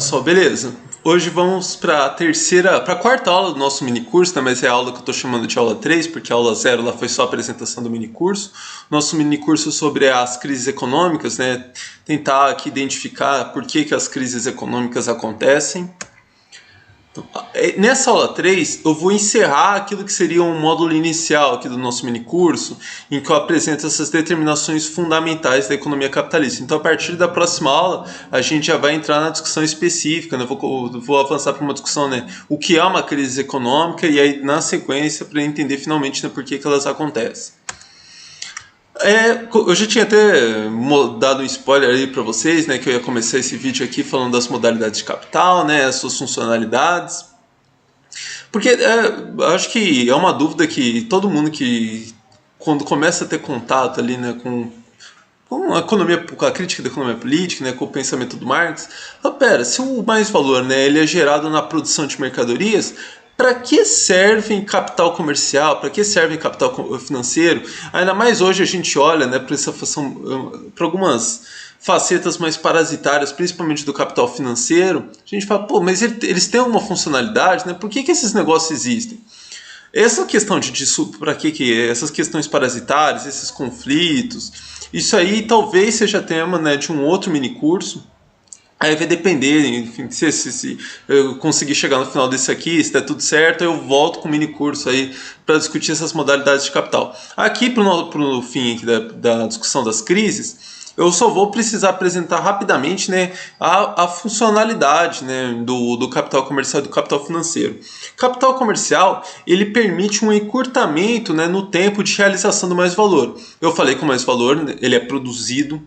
pessoal, beleza? Hoje vamos para a quarta aula do nosso minicurso, né? Mas é a aula que eu estou chamando de aula 3, porque a aula 0 lá foi só a apresentação do minicurso. Nosso minicurso sobre as crises econômicas, né? Tentar aqui identificar por que as crises econômicas acontecem. Então, nessa aula 3, eu vou encerrar aquilo que seria um módulo inicial aqui do nosso minicurso, em que eu apresento essas determinações fundamentais da economia capitalista. Então, a partir da próxima aula, a gente já vai entrar na discussão específica, né? Vou avançar para uma discussão, né? O que é uma crise econômica, e aí, na sequência, para entender finalmente, né, por que elas acontecem. Eu já tinha até dado um spoiler aí para vocês, né, que eu ia começar esse vídeo aqui falando das modalidades de capital, né, as suas funcionalidades, porque acho que é uma dúvida que todo mundo que quando começa a ter contato ali, né, com a economia, com a crítica da economia política, né, com o pensamento do Marx, pera, se o mais-valor, né, ele é gerado na produção de mercadorias, para que serve capital comercial? Para que serve capital financeiro? Ainda mais hoje a gente olha, né, para algumas facetas mais parasitárias, principalmente do capital financeiro. A gente fala, pô, mas eles têm uma funcionalidade, né? Por que esses negócios existem? Essa questão para que essas questões parasitárias, esses conflitos, isso aí talvez seja tema, né, de um outro minicurso. Aí vai depender, enfim, se eu conseguir chegar no final desse aqui, se der tudo certo, eu volto com o mini curso aí para discutir essas modalidades de capital. Aqui, para o fim aqui da discussão das crises, eu só vou precisar apresentar rapidamente, né, a funcionalidade, né, do capital comercial e do capital financeiro. Capital comercial, ele permite um encurtamento, né, no tempo de realização do mais-valor. Eu falei que o mais-valor ele é produzido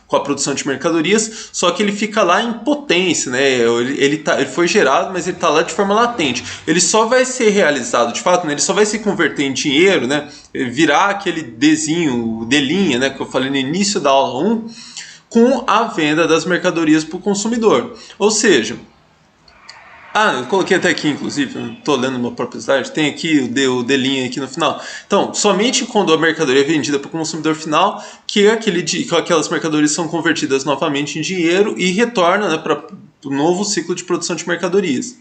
com a produção de mercadorias, só que ele fica lá em potência, né, ele foi gerado, mas ele está lá de forma latente. Ele só vai ser realizado, de fato, né, ele só vai se converter em dinheiro, né, virar aquele delinha, né, que eu falei no início da aula 1, com a venda das mercadorias para o consumidor. Ou seja, eu coloquei até aqui, inclusive, estou lendo uma própria slide, tem aqui o delinha aqui no final. Então, somente quando a mercadoria é vendida para o consumidor final, que aquelas mercadorias são convertidas novamente em dinheiro e retornam, né, para o novo ciclo de produção de mercadorias.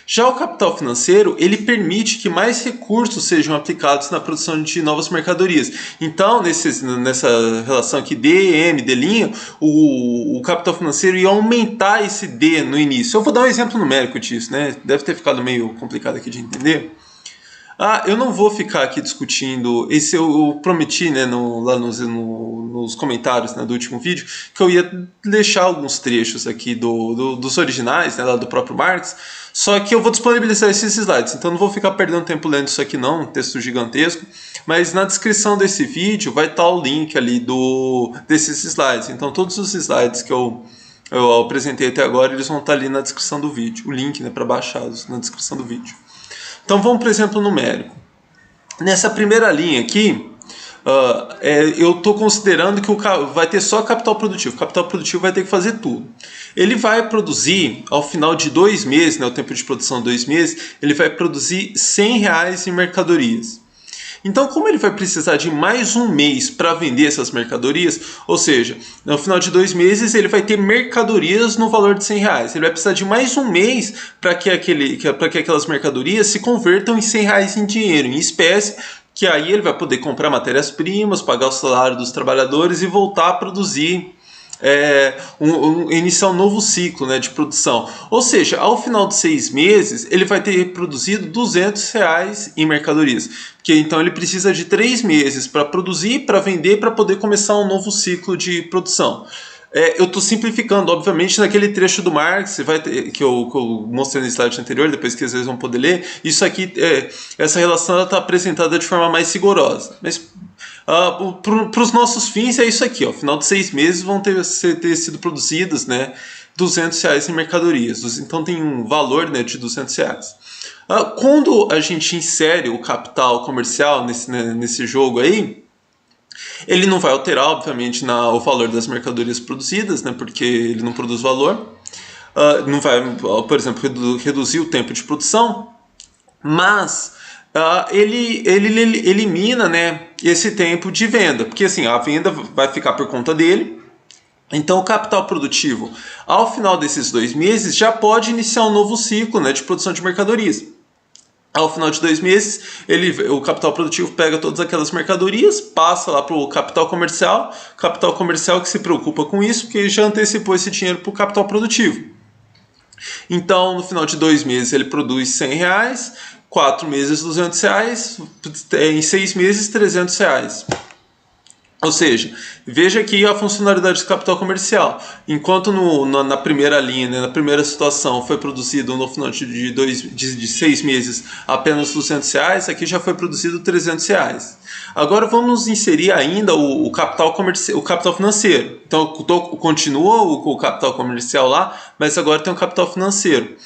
Já o capital financeiro, ele permite que mais recursos sejam aplicados na produção de novas mercadorias. Então, nessa relação aqui D', o capital financeiro ia aumentar esse D no início. Eu vou dar um exemplo numérico disso, né? Deve ter ficado meio complicado aqui de entender. Eu não vou ficar aqui discutindo, esse eu prometi, né, lá nos comentários, né, do último vídeo, que eu ia deixar alguns trechos aqui dos originais, né, lá do próprio Marx, só que eu vou disponibilizar esses slides, então não vou ficar perdendo tempo lendo isso aqui não, um texto gigantesco, mas na descrição desse vídeo vai estar o link ali desses slides, então todos os slides que eu apresentei até agora, eles vão estar ali na descrição do vídeo, o link, né, para baixá-los na descrição do vídeo. Então vamos para o exemplo numérico. Nessa primeira linha aqui, eu estou considerando que vai ter só capital produtivo. O capital produtivo vai ter que fazer tudo. Ele vai produzir, ao final de 2 meses, né, o tempo de produção de 2 meses, ele vai produzir R$100 em mercadorias. Então, como ele vai precisar de mais um mês para vender essas mercadorias, ou seja, no final de 2 meses ele vai ter mercadorias no valor de R$100. Ele vai precisar de mais um mês para que aquelas mercadorias se convertam em R$100 em dinheiro, em espécie, que aí ele vai poder comprar matérias-primas, pagar o salário dos trabalhadores e voltar a produzir, iniciar um novo ciclo, né, de produção. Ou seja, ao final de 6 meses, ele vai ter produzido R$200 em mercadorias. Porque então ele precisa de 3 meses para produzir, para vender, para poder começar um novo ciclo de produção. Eu estou simplificando, obviamente, naquele trecho do Marx, que eu mostrei no slide anterior, depois que vocês vão poder ler. Isso aqui, essa relação está apresentada de forma mais rigorosa. Mas para os nossos fins é isso aqui, ó. Ao final de 6 meses vão ter sido produzidos, né, R$200 em mercadorias. Então tem um valor, né, de R$200. Quando a gente insere o capital comercial nesse jogo aí, ele não vai alterar, obviamente, o valor das mercadorias produzidas, né, porque ele não produz valor. Não vai, por exemplo, reduzir o tempo de produção, mas ele elimina, né, esse tempo de venda, porque assim, a venda vai ficar por conta dele, Então, o capital produtivo, ao final desses 2 meses, já pode iniciar um novo ciclo, né, de produção de mercadorias. Ao final de 2 meses, o capital produtivo pega todas aquelas mercadorias, passa lá para o capital comercial que se preocupa com isso, porque já antecipou esse dinheiro para o capital produtivo. Então, no final de 2 meses, ele produz R$100, 4 meses R$200, em 6 meses R$300. Ou seja, veja aqui a funcionalidade do capital comercial. Enquanto na primeira linha, né, na primeira situação, foi produzido no final de 6 meses apenas R$200, aqui já foi produzido R$300. Agora vamos inserir ainda o capital financeiro. Então continua o capital comercial lá, mas agora tem o capital financeiro.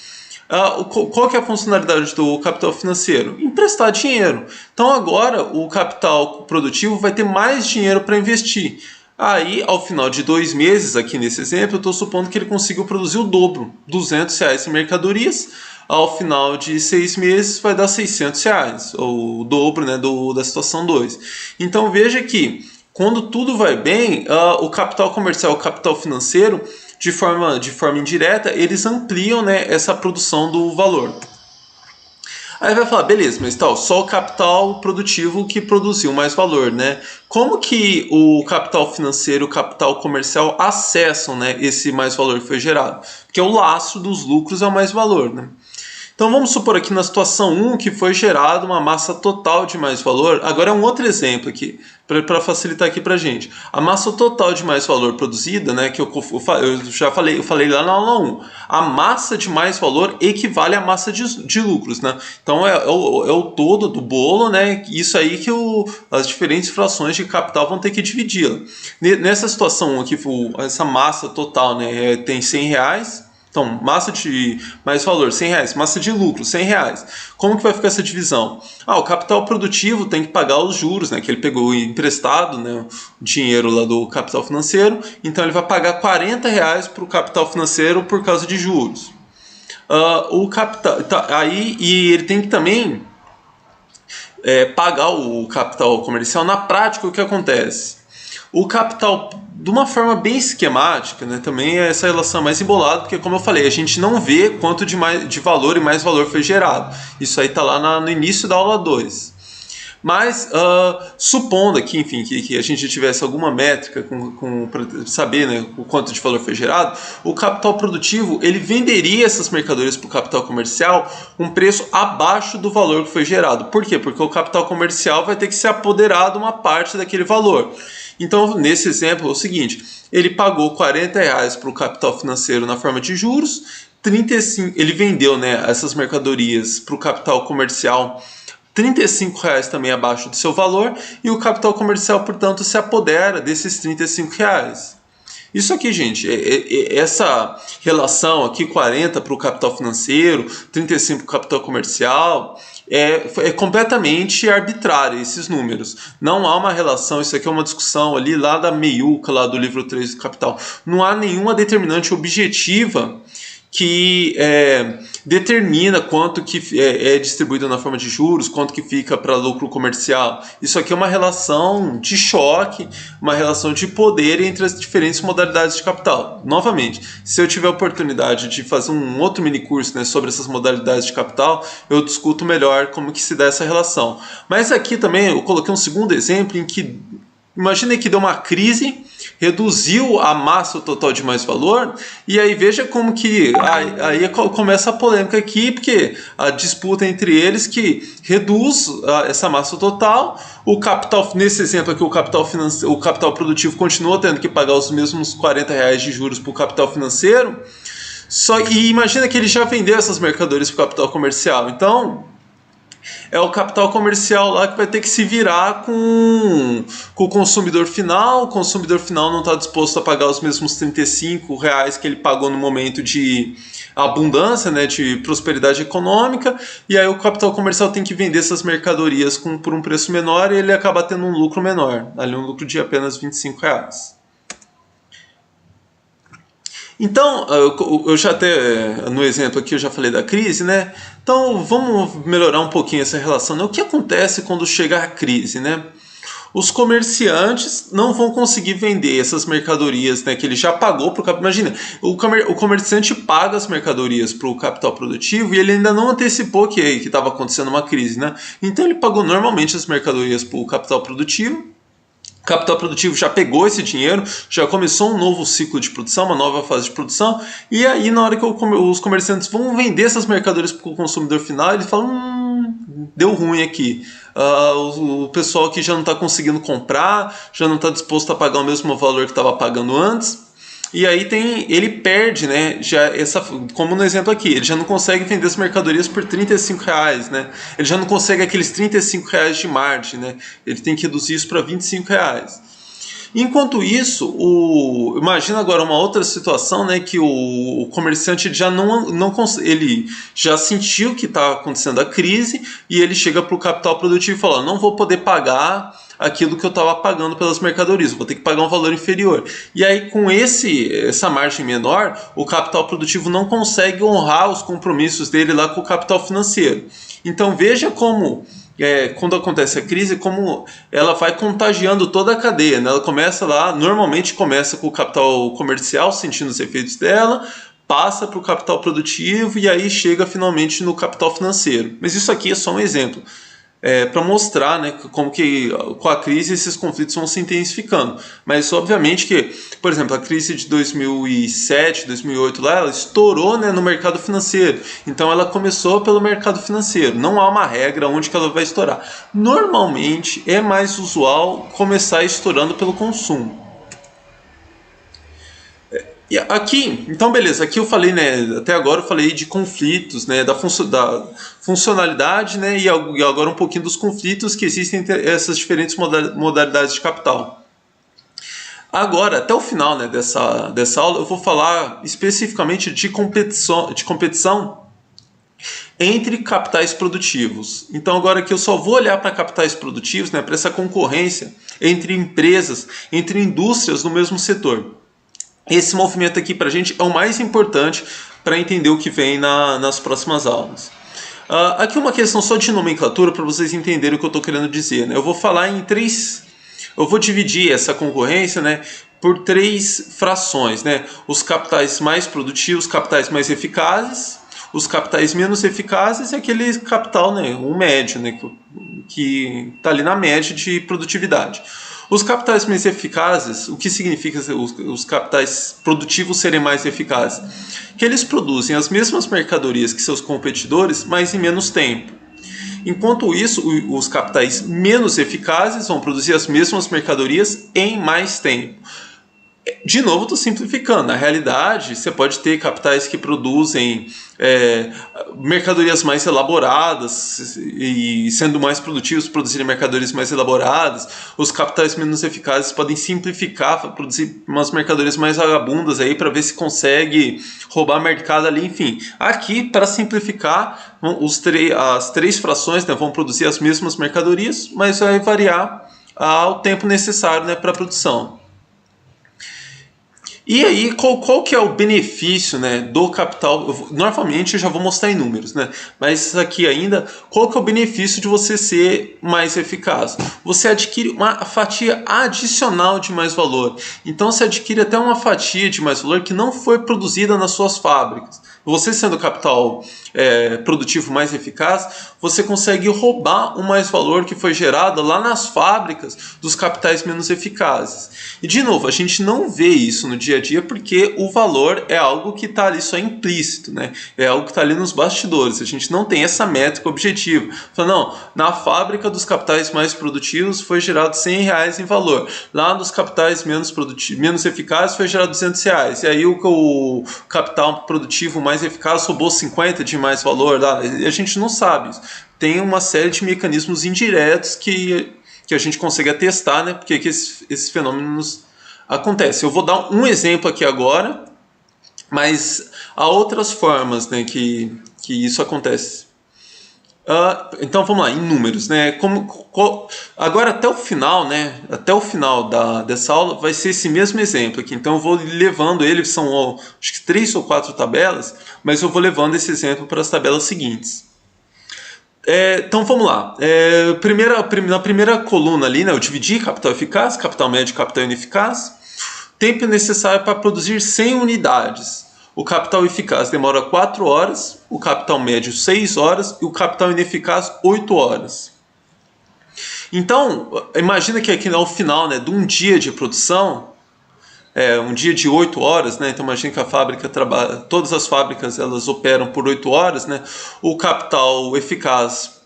Qual que é a funcionalidade do capital financeiro? Emprestar dinheiro. Então agora o capital produtivo vai ter mais dinheiro para investir. Aí, ao final de 2 meses, aqui nesse exemplo, eu estou supondo que ele conseguiu produzir o dobro, R$200 em mercadorias. Ao final de 6 meses vai dar R$600, ou o dobro, né, da situação 2. Então veja que quando tudo vai bem, o capital comercial, o capital financeiro, de forma indireta, eles ampliam, né, essa produção do valor. Aí vai falar, beleza, mas só o capital produtivo que produziu mais valor, né? Como que o capital financeiro e o capital comercial acessam, né, esse mais valor que foi gerado? Porque o lastro dos lucros é o mais valor, né? Então vamos supor aqui na situação 1 que foi gerada uma massa total de mais valor. Agora é um outro exemplo aqui, para facilitar aqui para a gente. A massa total de mais valor produzida, né, que eu já falei lá na aula 1. A massa de mais valor equivale à massa de lucros, né? Então é o todo do bolo, né? Isso aí que as diferentes frações de capital vão ter que dividi-la. Nessa situação aqui, essa massa total, né, tem R$100. Então, massa de mais valor, R$100. Massa de lucro, R$100. Como que vai ficar essa divisão? O capital produtivo tem que pagar os juros, né, que ele pegou emprestado, né, o dinheiro lá do capital financeiro. Então, ele vai pagar R$40 para o capital financeiro por causa de juros. O capital, e ele tem que também pagar o capital comercial. Na prática, o que acontece? O capital, de uma forma bem esquemática, né, também é essa relação mais embolada, porque, como eu falei, a gente não vê quanto de valor e mais valor foi gerado. Isso aí está lá no início da aula 2. Mas, supondo aqui, enfim, que a gente tivesse alguma métrica para saber, né, o quanto de valor foi gerado, o capital produtivo ele venderia essas mercadorias para o capital comercial um preço abaixo do valor que foi gerado. Por quê? Porque o capital comercial vai ter que se apoderar de uma parte daquele valor. Então, nesse exemplo, é o seguinte, ele pagou R$40 para o capital financeiro na forma de juros, 35, ele vendeu, né, essas mercadorias para o capital comercial R$35 também abaixo do seu valor, e o capital comercial, portanto, se apodera desses R$35. Isso aqui, gente, essa relação aqui, 40 para o capital financeiro, 35 para o capital comercial, é completamente arbitrário esses números. Não há uma relação, isso aqui é uma discussão ali lá da meiuca, lá do livro 3 do Capital. Não há nenhuma determinante objetiva que determina quanto que é distribuído na forma de juros, quanto que fica para lucro comercial. Isso aqui é uma relação de choque, uma relação de poder entre as diferentes modalidades de capital. Novamente, se eu tiver a oportunidade de fazer um outro mini curso, né, sobre essas modalidades de capital, eu discuto melhor como que se dá essa relação. Mas aqui também eu coloquei um segundo exemplo em que, imagina que deu uma crise, reduziu a massa total de mais valor, e aí veja como que aí começa a polêmica aqui, porque a disputa entre eles que reduz essa massa total, o capital, nesse exemplo aqui, o capital produtivo continua tendo que pagar os mesmos R$40 de juros para o capital financeiro, e imagina que ele já vendeu essas mercadorias para o capital comercial, então é o capital comercial lá que vai ter que se virar com o consumidor final. O consumidor final não está disposto a pagar os mesmos R$35 que ele pagou no momento de abundância, né, de prosperidade econômica, e aí o capital comercial tem que vender essas mercadorias por um preço menor e ele acaba tendo um lucro menor, ali um lucro de apenas R$25. Então, eu já até, no exemplo aqui, eu já falei da crise, né? Então, vamos melhorar um pouquinho essa relação, né? O que acontece quando chega a crise, né? os comerciantes não vão conseguir vender essas mercadorias, né, que ele já pagou para o capital. Imagina, o comerciante paga as mercadorias para o capital produtivo e ele ainda não antecipou que estava acontecendo uma crise, né? Então ele pagou normalmente as mercadorias para o capital produtivo. O capital produtivo já pegou esse dinheiro, já começou um novo ciclo de produção, uma nova fase de produção, e aí na hora que os comerciantes vão vender essas mercadorias para o consumidor final, eles falam, deu ruim aqui. O pessoal aqui já não está conseguindo comprar, já não está disposto a pagar o mesmo valor que estava pagando antes. E aí ele perde, né? Como no exemplo aqui, ele já não consegue vender as mercadorias por R$35, né? Ele já não consegue aqueles R$35 de margem, né? Ele tem que reduzir isso para R$25. Enquanto isso, imagina agora uma outra situação, né, que o comerciante ele já sentiu que está acontecendo a crise e ele chega para o capital produtivo e fala, não vou poder pagar aquilo que eu estava pagando pelas mercadorias, vou ter que pagar um valor inferior. E aí com essa margem menor, o capital produtivo não consegue honrar os compromissos dele lá com o capital financeiro. Então veja como quando acontece a crise, como ela vai contagiando toda a cadeia, né? Ela normalmente começa com o capital comercial sentindo os efeitos dela, passa para o capital produtivo e aí chega finalmente no capital financeiro. Mas isso aqui é só um exemplo. Para mostrar, né, como que com a crise esses conflitos vão se intensificando. Mas obviamente que, por exemplo, a crise de 2007, 2008 lá, ela estourou, né, no mercado financeiro. Então ela começou pelo mercado financeiro. Não há uma regra onde que ela vai estourar. Normalmente é mais usual começar estourando pelo consumo. E aqui, então beleza, aqui eu falei, né, até agora eu falei de conflitos, né, da funcionalidade, né, e agora um pouquinho dos conflitos que existem entre essas diferentes modalidades de capital. Agora, até o final, né, dessa aula, eu vou falar especificamente de competição entre capitais produtivos. Então agora aqui eu só vou olhar para capitais produtivos, né, para essa concorrência entre empresas, entre indústrias no mesmo setor. Esse movimento aqui para a gente é o mais importante para entender o que vem nas próximas aulas. Aqui uma questão só de nomenclatura para vocês entenderem o que eu estou querendo dizer, né? Eu vou falar em eu vou dividir essa concorrência, né, por 3 frações, né? Os capitais mais produtivos, capitais mais eficazes, os capitais menos eficazes e aquele capital, né, um médio, né, que está ali na média de produtividade. Os capitais mais eficazes, o que significa os capitais produtivos serem mais eficazes? Que eles produzem as mesmas mercadorias que seus competidores, mas em menos tempo. Enquanto isso, os capitais menos eficazes vão produzir as mesmas mercadorias em mais tempo. De novo, estou simplificando. Na realidade, você pode ter capitais que produzem mercadorias mais elaboradas e, sendo mais produtivos, produzirem mercadorias mais elaboradas. Os capitais menos eficazes podem simplificar, produzir umas mercadorias mais vagabundas aí para ver se consegue roubar mercado ali. Enfim, aqui, para simplificar, as 3 frações, né, vão produzir as mesmas mercadorias, mas vai variar o tempo necessário, né, para a produção. E aí, qual que é o benefício, né, do capital? Novamente, eu já vou mostrar em números, né? Mas aqui ainda, qual que é o benefício de você ser mais eficaz? Você adquire uma fatia adicional de mais valor. Então, você adquire até uma fatia de mais valor que não foi produzida nas suas fábricas. Você sendo o capital produtivo mais eficaz, você consegue roubar o mais valor que foi gerado lá nas fábricas dos capitais menos eficazes. E de novo, a gente não vê isso no dia a dia porque o valor é algo que está ali só implícito, né? É algo que está ali nos bastidores. A gente não tem essa métrica objetiva. Fala, não, na fábrica dos capitais mais produtivos foi gerado R$100 em valor. Lá nos capitais menos eficazes foi gerado R$200. E aí o capital produtivo mais eficaz roubou 50 de mais valor lá. A gente não sabe isso. Tem uma série de mecanismos indiretos que a gente consegue atestar, né? Porque que esses fenômenos acontecem. Eu vou dar um exemplo aqui agora, mas há outras formas, né, que isso acontece. Então vamos lá, em números, né? Agora até o final, né? Até o final dessa aula vai ser esse mesmo exemplo aqui. Então eu vou levando ele, são acho que 3 ou 4 tabelas, mas eu vou levando esse exemplo para as tabelas seguintes. Então vamos lá. Na primeira coluna ali, né, eu dividi capital eficaz, capital médio e capital ineficaz. Tempo necessário para produzir 100 unidades. O capital eficaz demora 4 horas, o capital médio 6 horas e o capital ineficaz 8 horas. Então, imagina que aqui ao final, né, de um dia de produção, um dia de 8 horas, né? Então imagina que a fábrica trabalha, todas as fábricas elas operam por 8 horas, né? O capital eficaz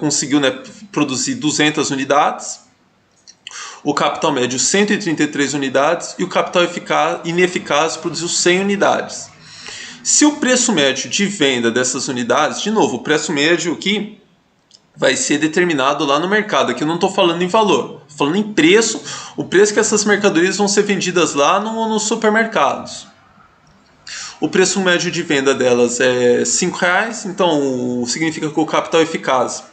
conseguiu, né, produzir 200 unidades, o capital médio 133 unidades e o capital ineficaz produziu 100 unidades. Se o preço médio de venda dessas unidades, de novo, o preço médio aqui vai ser determinado lá no mercado. Aqui eu não estou falando em valor, estou falando em preço, o preço que essas mercadorias vão ser vendidas lá nos supermercados. O preço médio de venda delas é R$5, então significa que o capital eficaz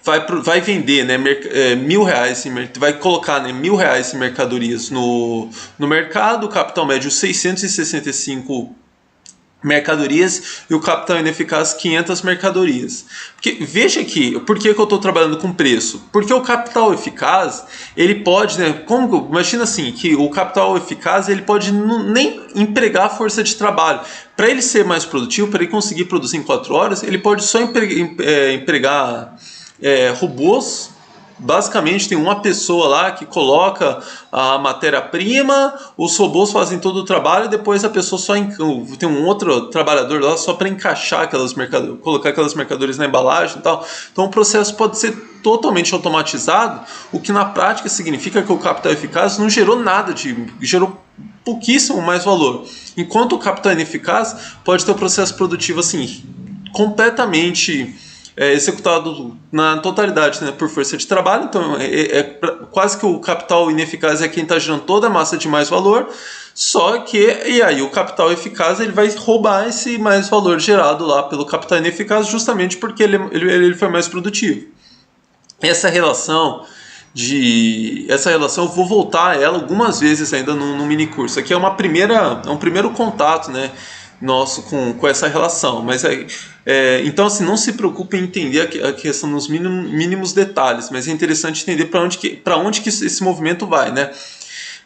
vai vender, né, R$1.000, vai colocar, né, R$1.000 em mercadorias no mercado, o capital médio 665 mercadorias e o capital ineficaz 500 mercadorias. Porque, veja aqui, por que eu estou trabalhando com preço? Porque o capital eficaz, ele pode, né, imagina assim, que o capital eficaz ele pode nem empregar força de trabalho. Para ele ser mais produtivo, para ele conseguir produzir em 4 horas, ele pode só empregar robôs. Basicamente tem uma pessoa lá que coloca a matéria-prima, os robôs fazem todo o trabalho e depois a pessoa tem um outro trabalhador lá só para encaixar colocar aquelas mercadorias na embalagem e tal. Então o processo pode ser totalmente automatizado, o que na prática significa que o capital eficaz não gerou nada, gerou pouquíssimo mais valor. Enquanto o capital ineficaz pode ter o processo produtivo assim, completamente executado na totalidade, né, por força de trabalho. Então quase que o capital ineficaz é quem está gerando toda a massa de mais valor, só que e aí o capital eficaz ele vai roubar esse mais valor gerado lá pelo capital ineficaz justamente porque ele foi mais produtivo. Essa relação eu vou voltar a ela algumas vezes ainda no mini curso. Aqui é um primeiro contato, né, nosso com essa relação, mas então assim, não se preocupe em entender a questão nos mínimos detalhes, mas é interessante entender para onde que esse movimento vai, né?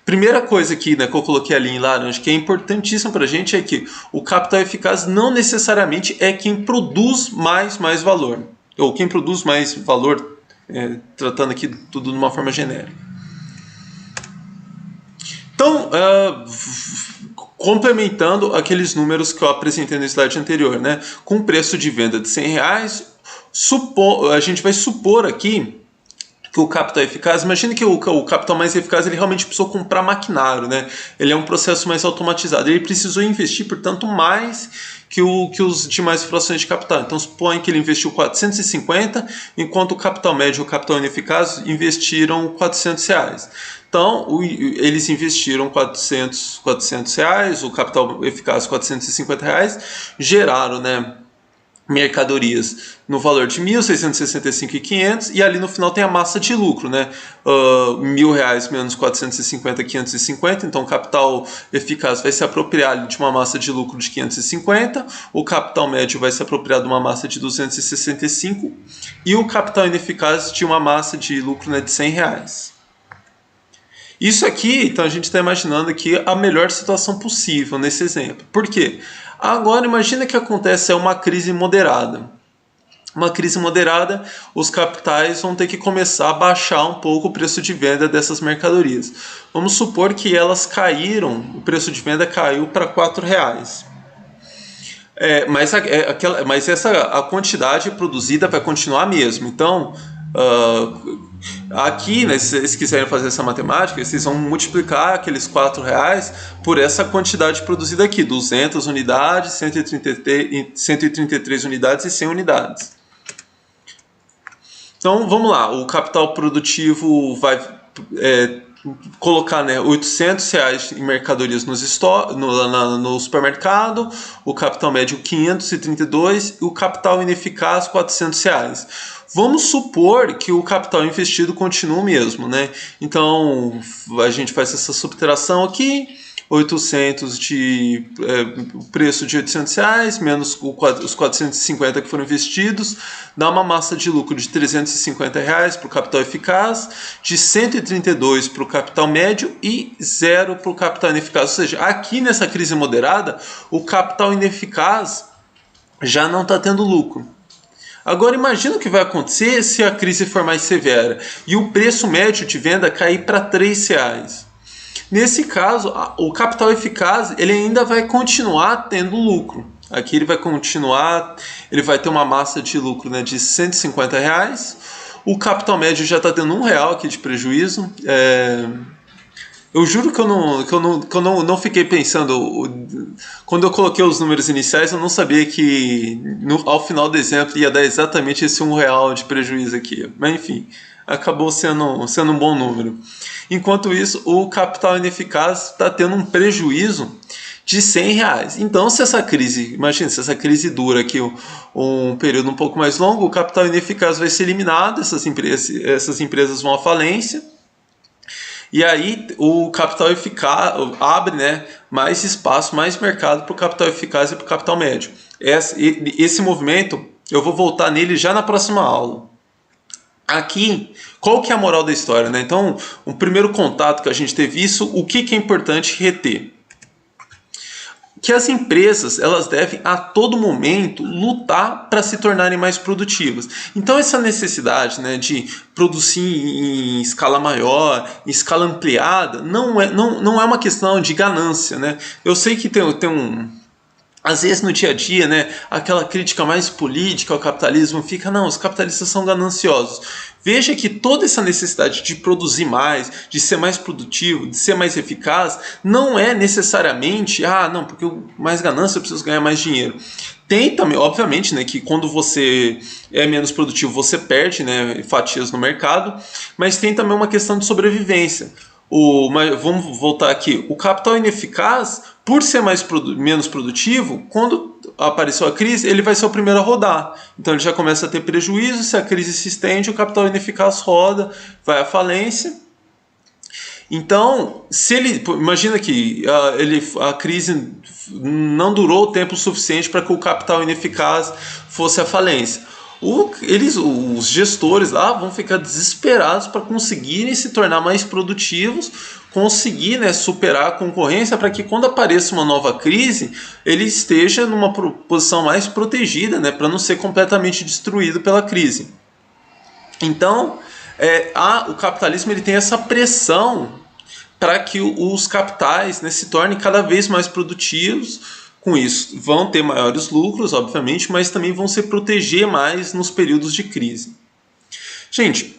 Primeira coisa aqui, né, que eu coloquei ali em laranja, que é importantíssimo para a gente, é que o capital eficaz não necessariamente é quem produz mais valor, ou quem produz mais valor, tratando aqui tudo de uma forma genérica. Então, complementando aqueles números que eu apresentei no slide anterior, né? Com preço de venda de R$100, a gente vai supor aqui que o capital eficaz, imagine que o capital mais eficaz ele realmente precisou comprar maquinário, né? Ele é um processo mais automatizado, ele precisou investir, portanto, mais que os demais frações de capital. Então, suponha que ele investiu 450, enquanto o capital médio e o capital ineficaz investiram R$400. Então, eles investiram R$400, o capital eficaz R$450, geraram, né, mercadorias no valor de 1.665,500 e ali no final tem a massa de lucro, né? R$1.000 menos 450, 550, então o capital eficaz vai se apropriar de uma massa de lucro de 550, o capital médio vai se apropriar de uma massa de 265 e o capital ineficaz de uma massa de lucro, né, de R$100. Isso aqui, então a gente está imaginando aqui a melhor situação possível nesse exemplo. Por quê? Agora imagina que acontece uma crise moderada. Uma crise moderada, os capitais vão ter que começar a baixar um pouco o preço de venda dessas mercadorias. Vamos supor que elas caíram, o preço de venda caiu para R$4. Mas a quantidade produzida vai continuar mesmo. Então, aqui, né, se vocês quiserem fazer essa matemática, vocês vão multiplicar aqueles R$4 por essa quantidade produzida aqui, 200 unidades, 133 unidades e 100 unidades. Então, vamos lá, o capital produtivo vai colocar, né, R$800 em mercadorias no supermercado, o capital médio 532 e o capital ineficaz R$400. Vamos supor que o capital investido continue o mesmo, né? Então a gente faz essa subtração aqui, 800 de o preço de R$ 800, menos os 450 que foram investidos, dá uma massa de lucro de R$ 350 para o capital eficaz, de 132 para o capital médio e 0 para o capital ineficaz. Ou seja, aqui nessa crise moderada, o capital ineficaz já não está tendo lucro. Agora imagina o que vai acontecer se a crise for mais severa e o preço médio de venda cair para R$ 3. Nesse caso, o capital eficaz ele ainda vai continuar tendo lucro. Aqui ele vai continuar, ele vai ter uma massa de lucro, né, de R$ 150. O capital médio já está tendo R$ 1 aqui de prejuízo. Eu juro que eu não fiquei pensando. Quando eu coloquei os números iniciais, eu não sabia que ao final do exemplo ia dar exatamente esse R$ 1 de prejuízo aqui. Mas enfim, acabou sendo um bom número. Enquanto isso, o capital ineficaz está tendo um prejuízo de R$ 100. Então, se essa crise dura aqui um período um pouco mais longo, o capital ineficaz vai ser eliminado, essas empresas vão à falência. E aí o capital eficaz abre, né, mais espaço, mais mercado para o capital eficaz e para o capital médio. Esse movimento, eu vou voltar nele já na próxima aula. Aqui, qual que é a moral da história, né? Então, o primeiro contato que a gente teve isso, o que é importante reter? Que as empresas elas devem a todo momento lutar para se tornarem mais produtivas. Então essa necessidade, né, de produzir em escala maior, em escala ampliada, não é uma questão de ganância, né? Eu sei que tem às vezes no dia a dia, né, aquela crítica mais política ao capitalismo fica, não, os capitalistas são gananciosos. Veja que toda essa necessidade de produzir mais, de ser mais produtivo, de ser mais eficaz, não é necessariamente, não, porque mais ganância eu preciso ganhar mais dinheiro. Tem também, obviamente, né, que quando você é menos produtivo, você perde, né, fatias no mercado, mas tem também uma questão de sobrevivência. Vamos voltar aqui. O capital ineficaz, por ser menos produtivo, quando apareceu a crise, ele vai ser o primeiro a rodar. Então ele já começa a ter prejuízo. Se a crise se estende, o capital ineficaz roda, vai à falência. Então, imagina que a crise não durou o tempo suficiente para que o capital ineficaz fosse à falência. Os gestores lá vão ficar desesperados para conseguirem se tornar mais produtivos, conseguir, né, superar a concorrência para que quando apareça uma nova crise, ele esteja numa posição mais protegida, né, para não ser completamente destruído pela crise. Então, o capitalismo ele tem essa pressão para que os capitais, né, se tornem cada vez mais produtivos. Com isso, vão ter maiores lucros, obviamente, mas também vão se proteger mais nos períodos de crise. Gente,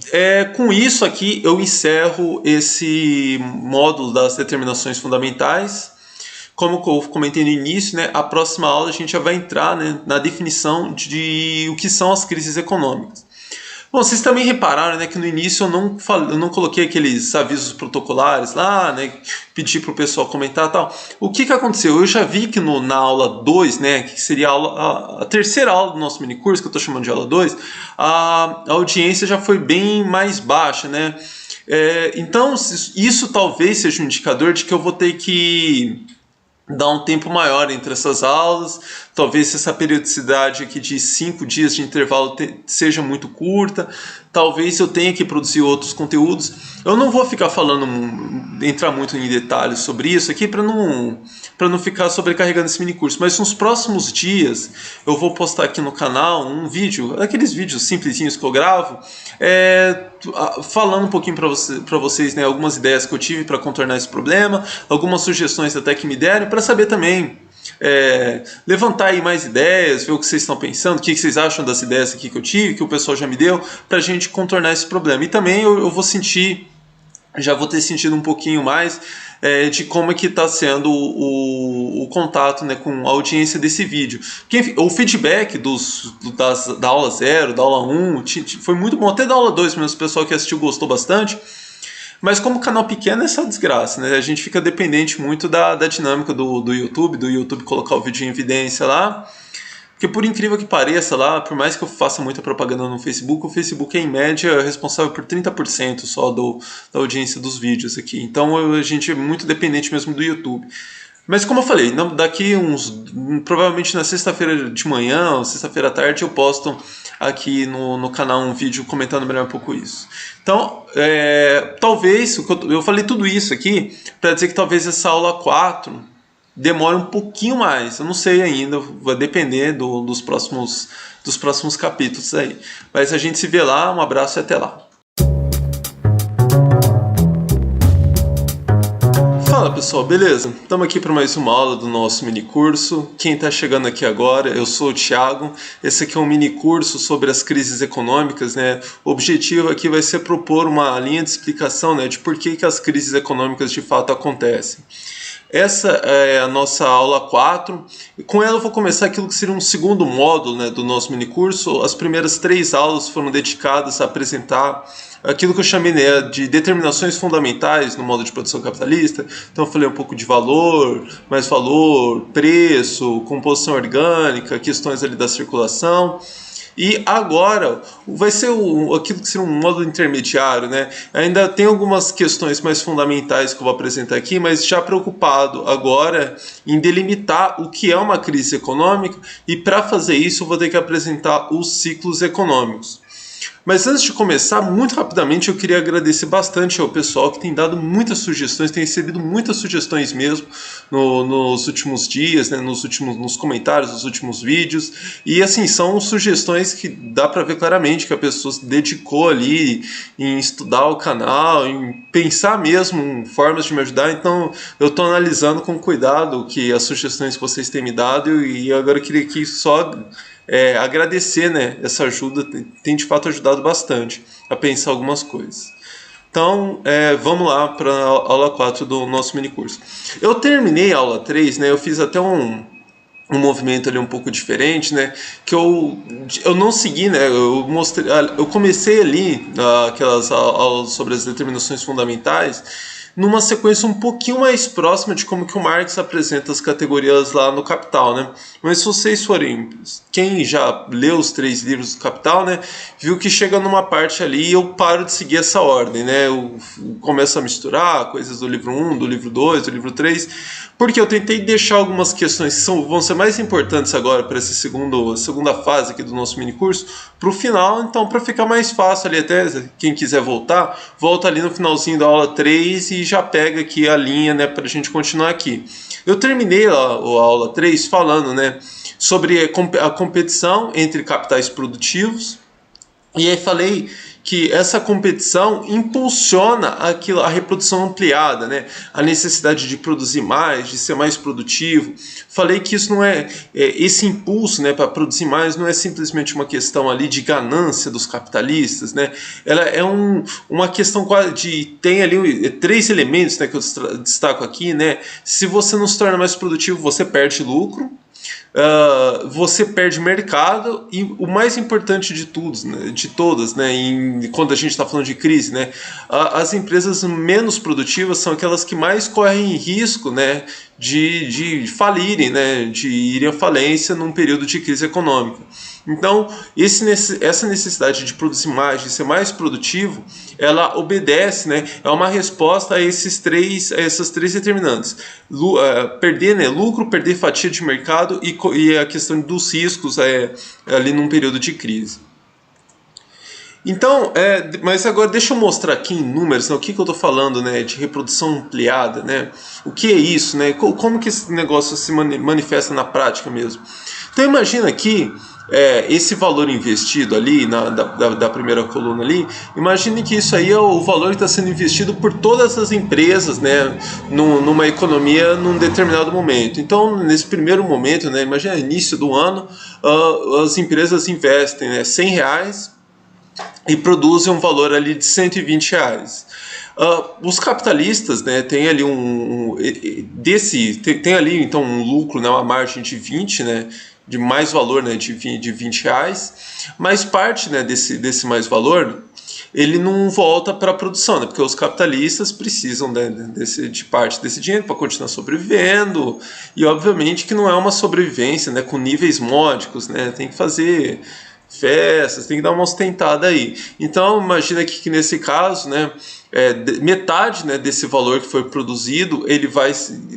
com isso aqui eu encerro esse módulo das determinações fundamentais. Como eu comentei no início, né, a próxima aula a gente já vai entrar, né, na definição de o que são as crises econômicas. Bom, vocês também repararam, né, que no início eu não coloquei aqueles avisos protocolares lá, né, pedi para o pessoal comentar e tal. O que aconteceu? Eu já vi que na aula 2, né, que seria a terceira aula do nosso minicurso, que eu estou chamando de aula 2, a audiência já foi bem mais baixa, né? Então, isso talvez seja um indicador de que eu vou ter que dar um tempo maior entre essas aulas. Talvez essa periodicidade aqui de 5 dias de intervalo seja muito curta. Talvez eu tenha que produzir outros conteúdos. Eu não vou ficar entrar muito em detalhes sobre isso aqui para não ficar sobrecarregando esse mini curso. Mas nos próximos dias eu vou postar aqui no canal um vídeo, aqueles vídeos simplesinhos que eu gravo, falando um pouquinho para vocês, né, algumas ideias que eu tive para contornar esse problema, algumas sugestões até que me deram, para saber também levantar aí mais ideias, ver o que vocês estão pensando, o que vocês acham das ideias aqui que eu tive, que o pessoal já me deu, para a gente contornar esse problema. E também eu já vou ter sentido um pouquinho mais de como é que está sendo o contato, né, com a audiência desse vídeo. O feedback da aula 0, da aula 1, foi muito bom, até da aula 2 mesmo, o pessoal que assistiu gostou bastante. Mas como canal pequeno é essa desgraça, né? A gente fica dependente muito da dinâmica do YouTube colocar o vídeo em evidência lá. Porque por incrível que pareça lá, por mais que eu faça muita propaganda no Facebook, o Facebook é em média responsável por 30% só da audiência dos vídeos aqui. Então a gente é muito dependente mesmo do YouTube. Mas como eu falei, daqui provavelmente na sexta-feira de manhã ou sexta-feira à tarde eu posto aqui no canal um vídeo comentando melhor um pouco isso. Então, talvez, eu falei tudo isso aqui para dizer que talvez essa aula 4 demore um pouquinho mais. Eu não sei ainda, vai depender dos próximos capítulos aí. Mas a gente se vê lá, um abraço e até lá. Fala pessoal, beleza? Estamos aqui para mais uma aula do nosso mini curso. Quem está chegando aqui agora, eu sou o Thiago. Esse aqui é um mini curso sobre as crises econômicas, né? O objetivo aqui vai ser propor uma linha de explicação, né, de por que as crises econômicas de fato acontecem. Essa é a nossa aula 4, e com ela eu vou começar aquilo que seria um segundo módulo, né, do nosso mini curso. As primeiras 3 aulas foram dedicadas a apresentar aquilo que eu chamei, né, de determinações fundamentais no modo de produção capitalista. Então eu falei um pouco de valor, mais valor, preço, composição orgânica, questões ali da circulação. E agora vai ser aquilo que seria um módulo intermediário, né? Ainda tem algumas questões mais fundamentais que eu vou apresentar aqui, mas já preocupado agora em delimitar o que é uma crise econômica, e para fazer isso eu vou ter que apresentar os ciclos econômicos. Mas antes de começar, muito rapidamente, eu queria agradecer bastante ao pessoal que tem dado muitas sugestões, tem recebido muitas sugestões mesmo nos últimos dias, né, nos comentários dos últimos vídeos. E assim, são sugestões que dá para ver claramente que a pessoa se dedicou ali em estudar o canal, em pensar mesmo em formas de me ajudar. Então eu estou analisando com cuidado que as sugestões que vocês têm me dado, e agora eu queria aqui só agradecer, né, essa ajuda. Tem de fato ajudado bastante a pensar algumas coisas. Então vamos lá para a aula 4 do nosso mini curso. Eu terminei a aula 3, né, eu fiz até um movimento ali um pouco diferente, né, que eu não segui, né, eu comecei ali aquelas aulas sobre as determinações fundamentais numa sequência um pouquinho mais próxima de como que o Marx apresenta as categorias lá no Capital, né? Mas se vocês forem, quem já leu os 3 livros do Capital, né, viu que chega numa parte ali e eu paro de seguir essa ordem, né? Eu começo a misturar coisas do livro 1, do livro 2, do livro 3, porque eu tentei deixar algumas questões que vão ser mais importantes agora para essa segunda fase aqui do nosso mini curso para o final. Então, para ficar mais fácil ali, até quem quiser volta ali no finalzinho da aula 3 e já pega aqui a linha, né, para a gente continuar aqui. Eu terminei a aula 3 falando, né, sobre a competição entre capitais produtivos, e aí falei que essa competição impulsiona a reprodução ampliada, né? A necessidade de produzir mais, de ser mais produtivo. Falei que isso não esse impulso, né, para produzir mais não é simplesmente uma questão ali de ganância dos capitalistas, né? Ela é uma questão tem ali 3 elementos, né, que eu destaco aqui, né? Se você não se torna mais produtivo, você perde lucro. Você perde mercado, e o mais importante de todas, né, quando a gente está falando de crise, né, as empresas menos produtivas são aquelas que mais correm risco, né, de falirem, né, de irem à falência num período de crise econômica. Então, essa necessidade de produzir mais, de ser mais produtivo, ela obedece, né, é uma resposta a essas três determinantes. Perder, né, lucro, perder fatia de mercado e a questão dos riscos ali num período de crise. Então, mas agora deixa eu mostrar aqui em números, né, o que eu estou falando, né, de reprodução ampliada, né? O que é isso, né? Como que esse negócio se manifesta na prática mesmo? Então imagina aqui esse valor investido ali da primeira coluna ali. Imagine que isso aí é o valor que está sendo investido por todas as empresas, né, numa economia num determinado momento. Então nesse primeiro momento, né, imagina início do ano, as empresas investem, né, R$100 e produzem um valor ali de R$120. Os capitalistas, né, têm ali tem ali então um lucro, né, uma margem de 20, né, de mais valor, né, de R$20, mas parte, né, desse mais valor ele não volta para a produção, né? Porque os capitalistas precisam, né, de parte desse dinheiro para continuar sobrevivendo, e obviamente que não é uma sobrevivência, né, com níveis módicos, né? Tem que fazer festas, tem que dar uma ostentada aí. Então imagina que nesse caso, né, metade, né, desse valor que foi produzido,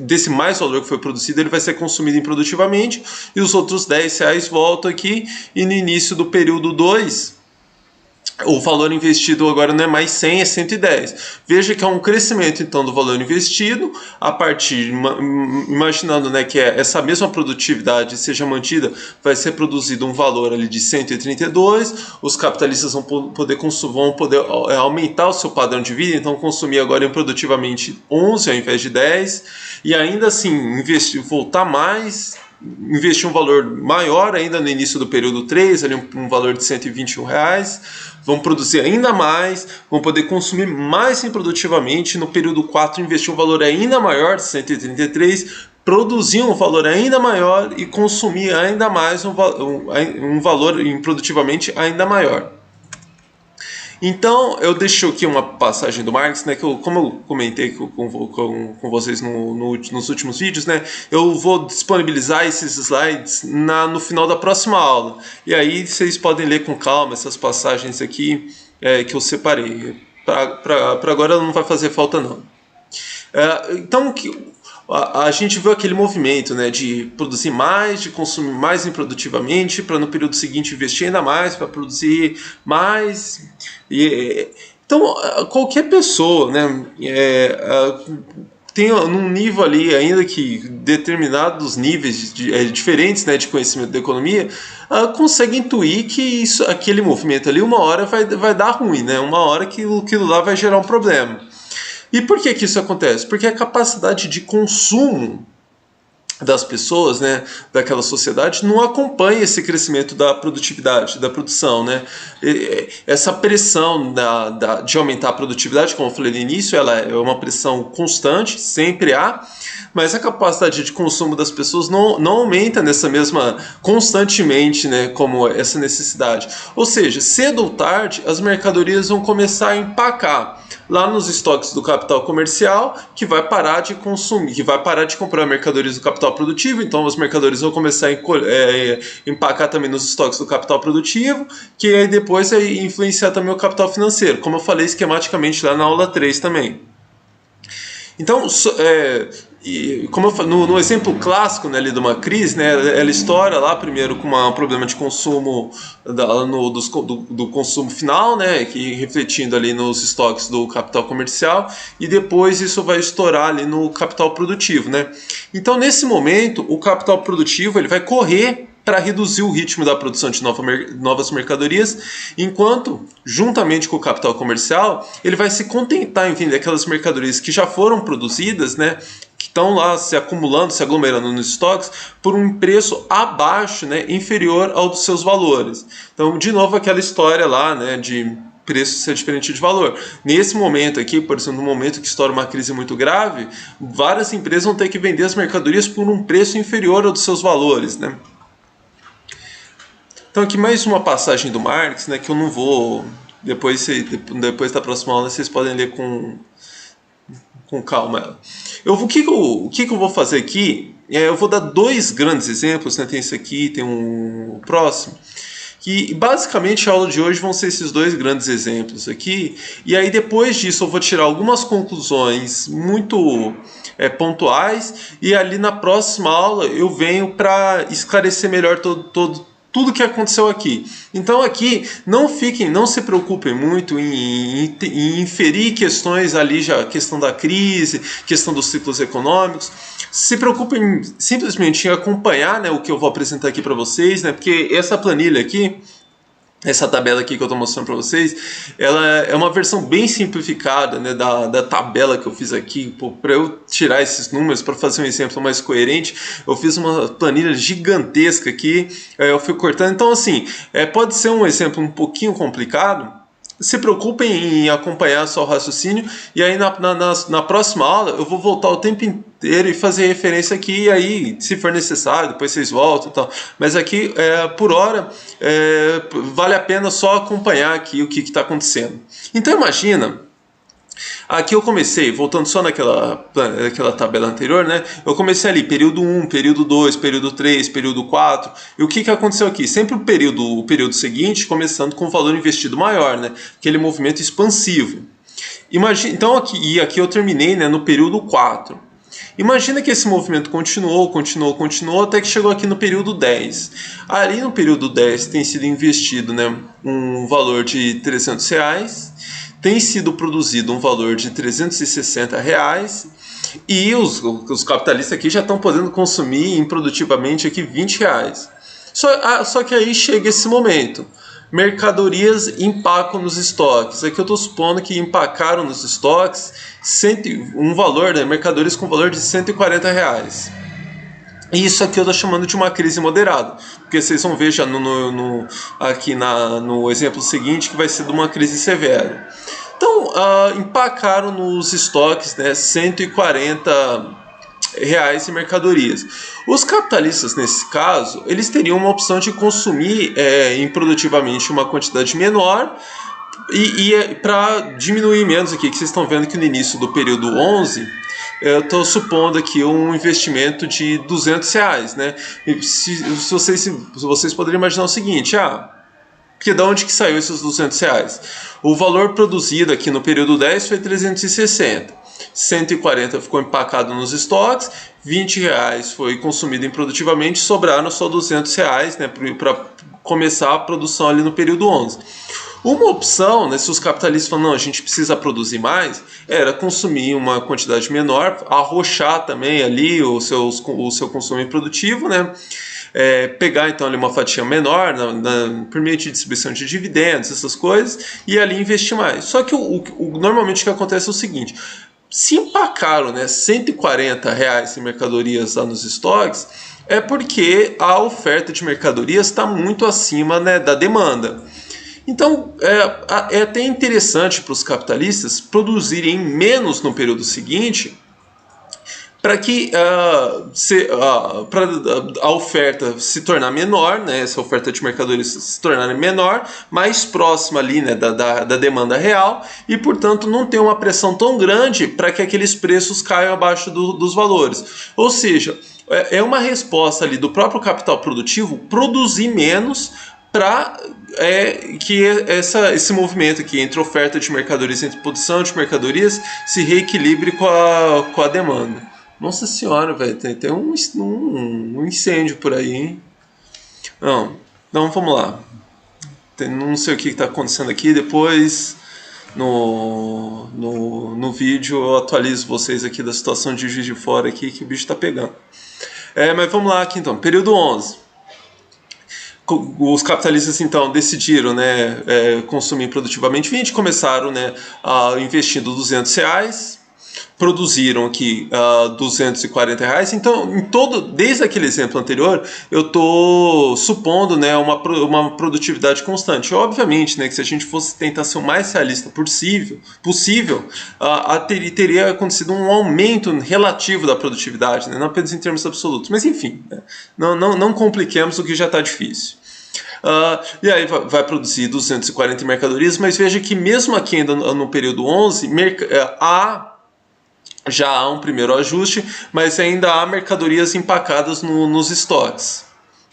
desse mais valor que foi produzido, ele vai ser consumido improdutivamente, e os outros R$10 voltam aqui, e no início do período 2, o valor investido agora não é mais 100, é 110. Veja que há um crescimento então do valor investido, a partir, imaginando, né, que essa mesma produtividade seja mantida, vai ser produzido um valor ali de 132, os capitalistas vão poder aumentar o seu padrão de vida, então consumir agora improdutivamente 11 ao invés de 10, e ainda assim voltar mais, investir um valor maior ainda no início do período 3, ali um valor de R$121, vão produzir ainda mais, vão poder consumir mais improdutivamente, no período 4 investir um valor ainda maior, de 133, produzir um valor ainda maior e consumir ainda mais um valor improdutivamente ainda maior. Então, eu deixo aqui uma passagem do Marx, né, que como eu comentei com vocês nos últimos vídeos, né, eu vou disponibilizar esses slides no final da próxima aula. E aí vocês podem ler com calma essas passagens aqui que eu separei. Para agora não vai fazer falta não. Então, a gente viu aquele movimento, né, de produzir mais, de consumir mais improdutivamente, para no período seguinte investir ainda mais, para produzir mais. Então, qualquer pessoa, né, tem num nível ali, ainda que determinados níveis diferentes, né, de conhecimento da economia, consegue intuir que aquele movimento ali, uma hora vai dar ruim, né, uma hora que aquilo lá vai gerar um problema. E por que isso acontece? Porque a capacidade de consumo das pessoas, né, daquela sociedade, não acompanha esse crescimento da produtividade, da produção, né? Essa pressão de aumentar a produtividade, como eu falei no início, ela é uma pressão constante, sempre há, mas a capacidade de consumo das pessoas não aumenta constantemente, né, como essa necessidade. Ou seja, cedo ou tarde, as mercadorias vão começar a empacar lá nos estoques do capital comercial, que vai parar de consumir, que vai parar de comprar mercadorias do capital produtivo, então os mercadores vão começar a empacar também nos estoques do capital produtivo, que aí depois vai influenciar também o capital financeiro, como eu falei esquematicamente lá na aula 3 também. Então, como eu falei, no exemplo clássico, né, ali de uma crise, né, ela estoura lá primeiro com um problema de consumo do consumo final, né, que refletindo ali nos estoques do capital comercial, e depois isso vai estourar ali no capital produtivo, né. Então, nesse momento, o capital produtivo ele vai correr para reduzir o ritmo da produção de novas mercadorias, enquanto, juntamente com o capital comercial, ele vai se contentar em vender aquelas mercadorias que já foram produzidas, né, que estão lá se acumulando, se aglomerando nos estoques, por um preço abaixo, né, inferior ao dos seus valores. Então, de novo, aquela história lá, né, de preço ser diferente de valor. Nesse momento aqui, por exemplo, no momento que estoura uma crise muito grave, várias empresas vão ter que vender as mercadorias por um preço inferior ao dos seus valores, né. Então aqui mais uma passagem do Marx, né, que eu não vou, depois da próxima aula vocês podem ler com calma. O que eu vou fazer aqui, eu vou dar dois grandes exemplos, né, tem esse aqui, tem um próximo, que basicamente a aula de hoje vão ser esses dois grandes exemplos aqui, e aí depois disso eu vou tirar algumas conclusões muito pontuais, e ali na próxima aula eu venho para esclarecer melhor tudo que aconteceu aqui. Então aqui não se preocupem muito em inferir questões ali, já questão da crise, questão dos ciclos econômicos. Se preocupem simplesmente em acompanhar, né, o que eu vou apresentar aqui para vocês, né, porque essa planilha aqui, essa tabela aqui que eu estou mostrando para vocês, ela é uma versão bem simplificada, né, da tabela que eu fiz aqui. Para eu tirar esses números, para fazer um exemplo mais coerente, eu fiz uma planilha gigantesca aqui, eu fui cortando. Então, assim, pode ser um exemplo um pouquinho complicado, se preocupem em acompanhar só o raciocínio, e aí na próxima aula eu vou voltar o tempo inteiro e fazer referência aqui, e aí, se for necessário, depois vocês voltam e tal. Mas aqui, por hora, vale a pena só acompanhar aqui o que está acontecendo. Então imagina, aqui eu comecei, voltando só naquela tabela anterior, né? Eu comecei ali, período 1, período 2, período 3, período 4. E o que aconteceu aqui? Sempre o período seguinte, começando com um valor investido maior, né? Aquele movimento expansivo. Imagina, então, aqui eu terminei, né, no período 4. Imagina que esse movimento continuou, até que chegou aqui no período 10. Ali no período 10 tem sido investido, né, um valor de R$300, tem sido produzido um valor de R$360, e os capitalistas aqui já estão podendo consumir improdutivamente aqui R$20. Só que aí chega esse momento. Mercadorias empacam nos estoques. Aqui eu estou supondo que empacaram nos estoques um valor, né, mercadorias com valor de R$140. Isso aqui eu estou chamando de uma crise moderada, porque vocês vão ver já aqui no exemplo seguinte que vai ser de uma crise severa. Então, empacaram nos estoques, né, R$140 em mercadorias. Os capitalistas, nesse caso, eles teriam uma opção de consumir improdutivamente uma quantidade menor e para diminuir menos aqui, que vocês estão vendo que no início do período 11, eu estou supondo aqui um investimento de R$200, né? Se vocês poderiam imaginar o seguinte, porque de onde que saiu esses R$200? O valor produzido aqui no período 10 foi 360. 140 ficou empacado nos estoques, R$20 foi consumido improdutivamente, sobraram só R$200, né, para começar a produção ali no período 11. Uma opção, né, se os capitalistas falam, não, a gente precisa produzir mais, era consumir uma quantidade menor, arrochar também ali o seu consumo improdutivo, né? Pegar então ali uma fatia menor, permite distribuição de dividendos, essas coisas, e ali investir mais. Só que normalmente o que acontece é o seguinte: se empacaram, né, R$140 em mercadorias lá nos estoques, é porque a oferta de mercadorias está muito acima, né, da demanda. Então, é até interessante para os capitalistas produzirem menos no período seguinte, para que a oferta se tornar menor, né, essa oferta de mercadorias se tornar menor, mais próxima ali, né, da demanda real, e portanto não ter uma pressão tão grande para que aqueles preços caiam abaixo dos valores. Ou seja, é uma resposta ali do próprio capital produtivo produzir menos para que esse movimento aqui entre oferta de mercadorias e entre produção de mercadorias se reequilibre com a demanda. Nossa senhora, velho, tem um incêndio por aí, hein? Não, vamos lá. Não sei o que está acontecendo aqui. Depois, no vídeo, eu atualizo vocês aqui da situação de Juiz de Fora aqui, que o bicho está pegando. Mas vamos lá aqui então. Período 11. Os capitalistas então decidiram, né, consumir produtivamente 20, começaram, né, investindo R$200, produziram aqui R$240. Então, desde aquele exemplo anterior, eu estou supondo, né, uma produtividade constante. Obviamente, né, que se a gente fosse tentar ser o mais realista possível, teria acontecido um aumento relativo da produtividade, né, não apenas em termos absolutos. Mas enfim, né, não compliquemos o que já está difícil. E aí vai produzir 240 mercadorias, mas veja que mesmo aqui ainda no período 11, já há um primeiro ajuste, mas ainda há mercadorias empacadas nos estoques.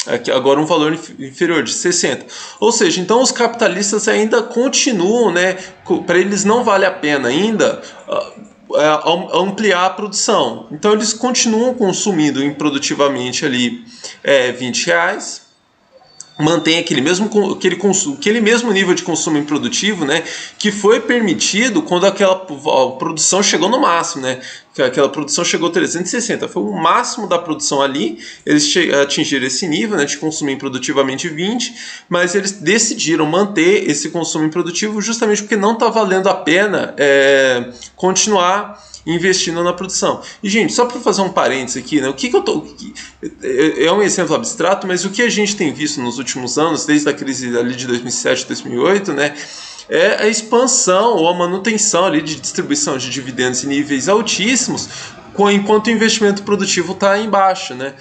Aqui, agora um valor inferior de 60. Ou seja, então os capitalistas ainda continuam, né, para eles não vale a pena ainda ampliar a produção. Então eles continuam consumindo improdutivamente ali R$20, mantém aquele mesmo nível de consumo improdutivo, né, que foi permitido quando aquela produção chegou no máximo, né, que aquela produção chegou a 360, foi o máximo da produção ali, eles atingiram esse nível, né, de consumir improdutivamente 20, mas eles decidiram manter esse consumo improdutivo justamente porque não está valendo a pena continuar investindo na produção. E, gente, só para fazer um parênteses aqui, né, é um exemplo abstrato, mas o que a gente tem visto nos últimos anos, desde a crise ali de 2007, 2008, né, é a expansão ou a manutenção ali de distribuição de dividendos em níveis altíssimos, enquanto o investimento produtivo está embaixo, né?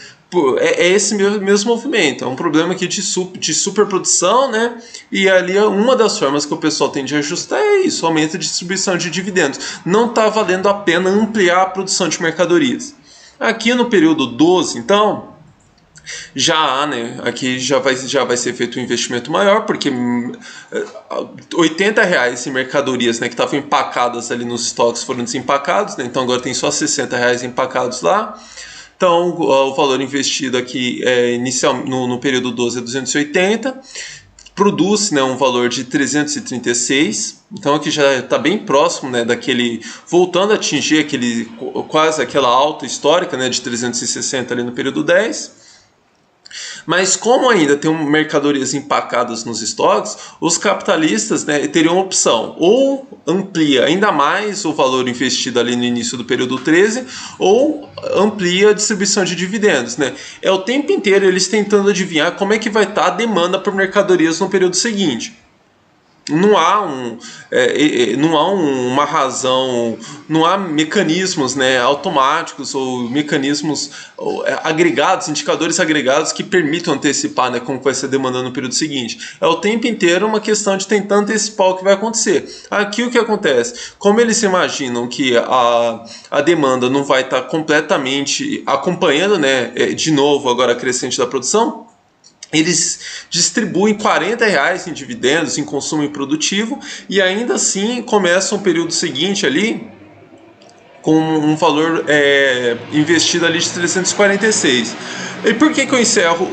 É esse mesmo movimento, é um problema aqui de superprodução, né? E ali uma das formas que o pessoal tem de ajustar é isso, aumento de distribuição de dividendos. Não está valendo a pena ampliar a produção de mercadorias. Aqui no período 12, então, já há, né? Aqui já vai ser feito um investimento maior, porque R$80 em mercadorias, né, que estavam empacadas ali nos estoques foram desempacados, né? Então agora tem só R$60 empacados lá. Então, o valor investido aqui inicial, no período 12 é 280, produz, né, um valor de 336, então aqui já está bem próximo, né, daquele, voltando a atingir quase aquela alta histórica, né, de 360 ali no período 10. Mas como ainda tem mercadorias empacadas nos estoques, os capitalistas, né, teriam opção, ou amplia ainda mais o valor investido ali no início do período 13, ou amplia a distribuição de dividendos, né? É o tempo inteiro eles tentando adivinhar como é que vai estar a demanda por mercadorias no período seguinte. Não há uma razão, não há mecanismos, né, automáticos ou mecanismos agregados, indicadores agregados que permitam antecipar, né, como vai ser a demanda no período seguinte. É o tempo inteiro uma questão de tentar antecipar o que vai acontecer. Aqui o que acontece? Como eles imaginam que a demanda não vai estar completamente acompanhando, né, de novo agora a crescente da produção, eles distribuem R$40 em dividendos, em consumo improdutivo, e ainda assim começam o período seguinte ali com um valor investido ali de 346. E por que eu encerro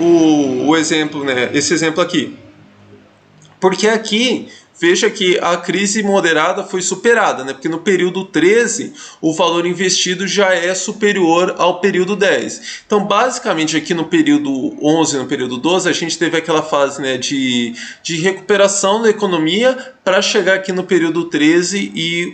o exemplo, né, esse exemplo aqui? Porque aqui, veja que a crise moderada foi superada, né? Porque no período 13 o valor investido já é superior ao período 10. Então, basicamente, aqui no período 11 e no período 12, a gente teve aquela fase, né, de recuperação da economia para chegar aqui no período 13 e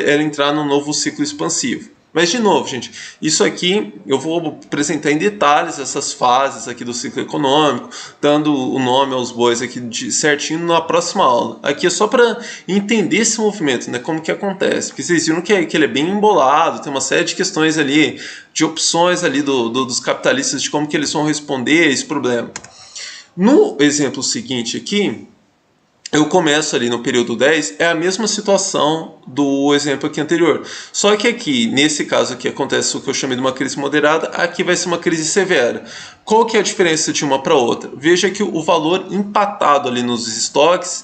ela entrar num novo ciclo expansivo. Mas, de novo, gente, isso aqui eu vou apresentar em detalhes essas fases aqui do ciclo econômico, dando o nome aos bois aqui certinho na próxima aula. Aqui é só para entender esse movimento, né, como que acontece. Porque vocês viram que ele é bem embolado, tem uma série de questões ali, de opções ali dos capitalistas, de como que eles vão responder a esse problema. No exemplo seguinte aqui, eu começo ali no período 10, é a mesma situação do exemplo aqui anterior. Só que aqui, nesse caso aqui, acontece o que eu chamei de uma crise moderada, aqui vai ser uma crise severa. Qual que é a diferença de uma para outra? Veja que o valor empatado ali nos estoques,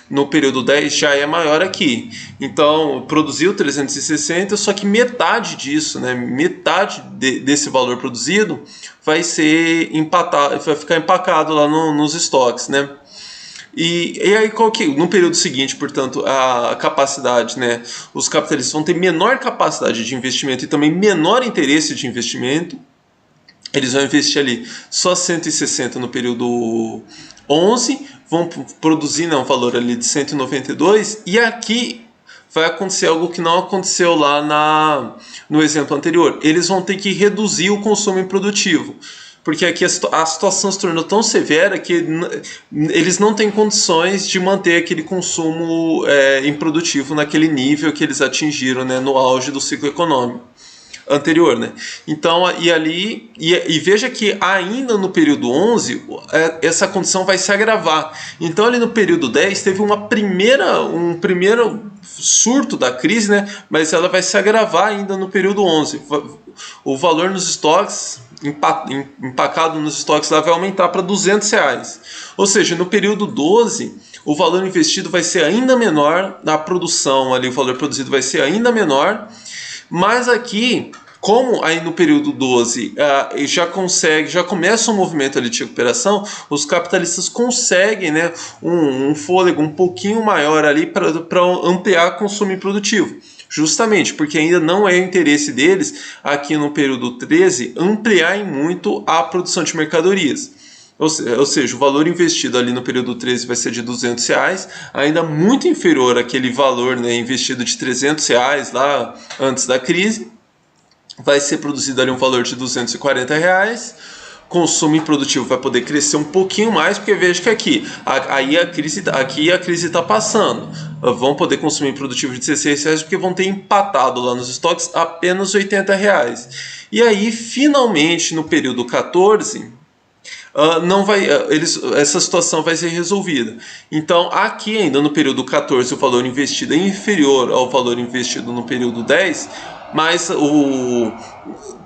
no período 10, já é maior aqui. Então, produziu 360, só que metade disso, né, metade desse valor produzido vai ser empatado, vai ficar empacado lá nos estoques, né? E aí, no período seguinte, portanto, a capacidade, né, os capitalistas vão ter menor capacidade de investimento e também menor interesse de investimento. Eles vão investir ali só 160 no período 11, vão produzir, né, um valor ali de 192, e aqui vai acontecer algo que não aconteceu lá no exemplo anterior. Eles vão ter que reduzir o consumo improdutivo. Porque aqui a situação se tornou tão severa que eles não têm condições de manter aquele consumo improdutivo naquele nível que eles atingiram, né, no auge do ciclo econômico anterior, né? Então, e veja que ainda no período 11 essa condição vai se agravar. Então, ali no período 10 teve um primeiro surto da crise, né? Mas ela vai se agravar ainda no período 11. O valor nos estoques empacado nos estoques lá vai aumentar para R$200. Ou seja, no período 12, o valor investido vai ser ainda menor, na produção ali o valor produzido vai ser ainda menor, mas aqui, como aí no período 12 já começa um movimento ali de recuperação, os capitalistas conseguem, né, um fôlego um pouquinho maior ali para ampliar o consumo improdutivo. Justamente porque ainda não é interesse deles, aqui no período 13, ampliarem muito a produção de mercadorias. Ou seja, o valor investido ali no período 13 vai ser de R$200, ainda muito inferior àquele valor, né, investido de R$300 lá antes da crise. Vai ser produzido ali um valor de R$240, consumo improdutivo vai poder crescer um pouquinho mais, porque veja que aqui a crise está passando. Vão poder consumir improdutivo de R$16 porque vão ter empatado lá nos estoques apenas R$80. E aí, finalmente, no período 14, essa situação vai ser resolvida. Então, aqui ainda no período 14, o valor investido é inferior ao valor investido no período 10, mas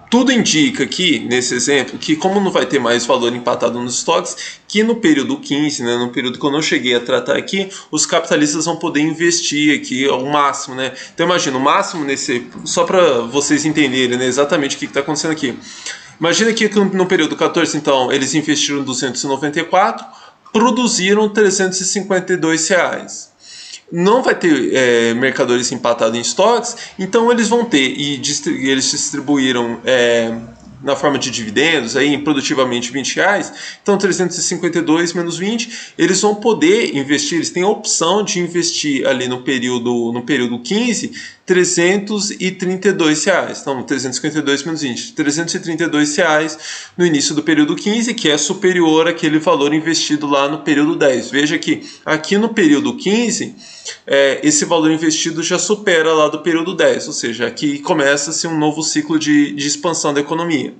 tudo indica aqui, nesse exemplo, que como não vai ter mais valor empatado nos estoques, que no período 15, né, no período que eu não cheguei a tratar aqui, os capitalistas vão poder investir aqui ao máximo, né? Então imagina, o máximo só para vocês entenderem, né, exatamente o que está acontecendo aqui. Imagina que no período 14, então, eles investiram 294, produziram R$352. Não vai ter mercadorias empatadas em estoques, então eles vão ter, eles distribuíram na forma de dividendos, aí, produtivamente R$20, então 352 menos 20, eles vão poder investir, eles têm a opção de investir ali no período 15, R$332, então 352 menos 20, R$332 no início do período 15, que é superior àquele valor investido lá no período 10. Veja que aqui no período 15, esse valor investido já supera lá do período 10, ou seja, aqui começa-se um novo ciclo de expansão da economia.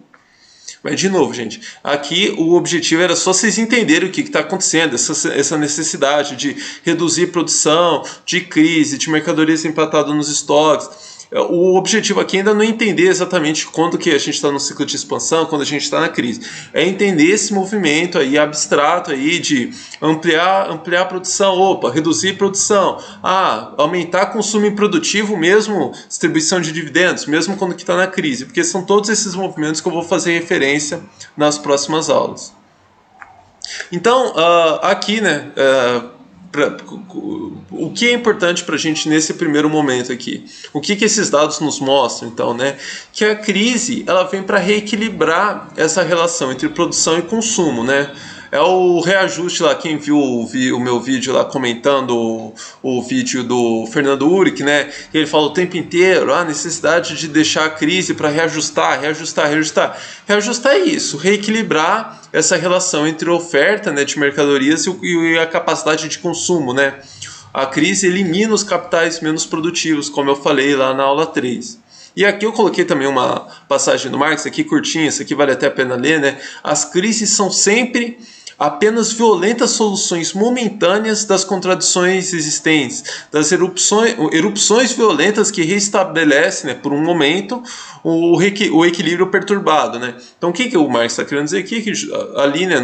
Mas, de novo, gente, aqui o objetivo era só vocês entenderem o que está acontecendo, essa necessidade de reduzir produção, de crise, de mercadorias empatadas nos estoques. O objetivo aqui ainda não é entender exatamente quando que a gente está no ciclo de expansão, quando a gente está na crise. É entender esse movimento aí abstrato aí de ampliar a produção, reduzir produção, aumentar consumo improdutivo mesmo, distribuição de dividendos, mesmo quando que está na crise, porque são todos esses movimentos que eu vou fazer referência nas próximas aulas. Então, aqui, né, o que é importante para a gente nesse primeiro momento aqui? O que esses dados nos mostram, então, né? Que a crise ela vem para reequilibrar essa relação entre produção e consumo, né? É o reajuste lá, quem viu o meu vídeo lá comentando o vídeo do Fernando Uric, né? Ele fala o tempo inteiro a necessidade de deixar a crise para reajustar. Reajustar é isso, reequilibrar essa relação entre oferta, né, de mercadorias e a capacidade de consumo, né? A crise elimina os capitais menos produtivos, como eu falei lá na aula 3. E aqui eu coloquei também uma passagem do Marx, aqui curtinha, isso aqui vale até a pena ler, né? As crises são sempre apenas violentas soluções momentâneas das contradições existentes, das erupções violentas que restabelecem, né, por um momento, o equilíbrio perturbado, né? Então o que o Marx está querendo dizer aqui? Que ali, né,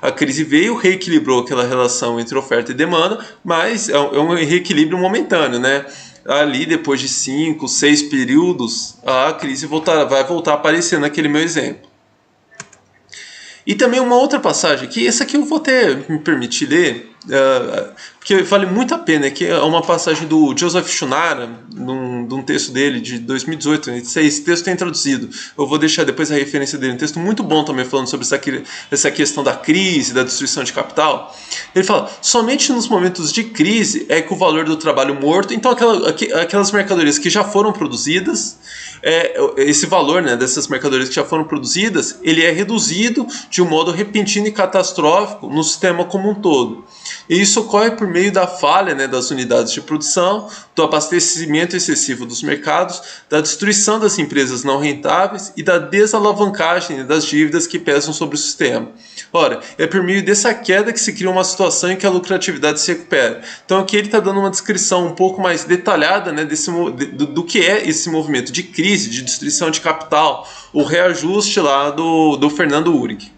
a crise veio, reequilibrou aquela relação entre oferta e demanda, mas é um reequilíbrio momentâneo, né? Ali, depois de 5, 6 períodos, a crise vai voltar a aparecer naquele meu exemplo. E também uma outra passagem, que essa aqui eu vou até me permitir ler, porque vale muito a pena, que é uma passagem do Joseph Shunara, de um texto dele de 2018, esse texto tem traduzido, eu vou deixar depois a referência dele, um texto muito bom também falando sobre essa questão da crise, da destruição de capital. Ele fala, somente nos momentos de crise é que o valor do trabalho morto, então aquelas mercadorias que já foram produzidas, esse valor, né, dessas mercadorias que já foram produzidas, ele é reduzido de um modo repentino e catastrófico no sistema como um todo. E isso ocorre por meio da falha, né, das unidades de produção, do abastecimento excessivo dos mercados, da destruição das empresas não rentáveis e da desalavancagem, né, das dívidas que pesam sobre o sistema. Ora, é por meio dessa queda que se cria uma situação em que a lucratividade se recupera. Então aqui ele está dando uma descrição um pouco mais detalhada, né, do que é esse movimento de crise, de destruição de capital, o reajuste lá do Fernando Uric.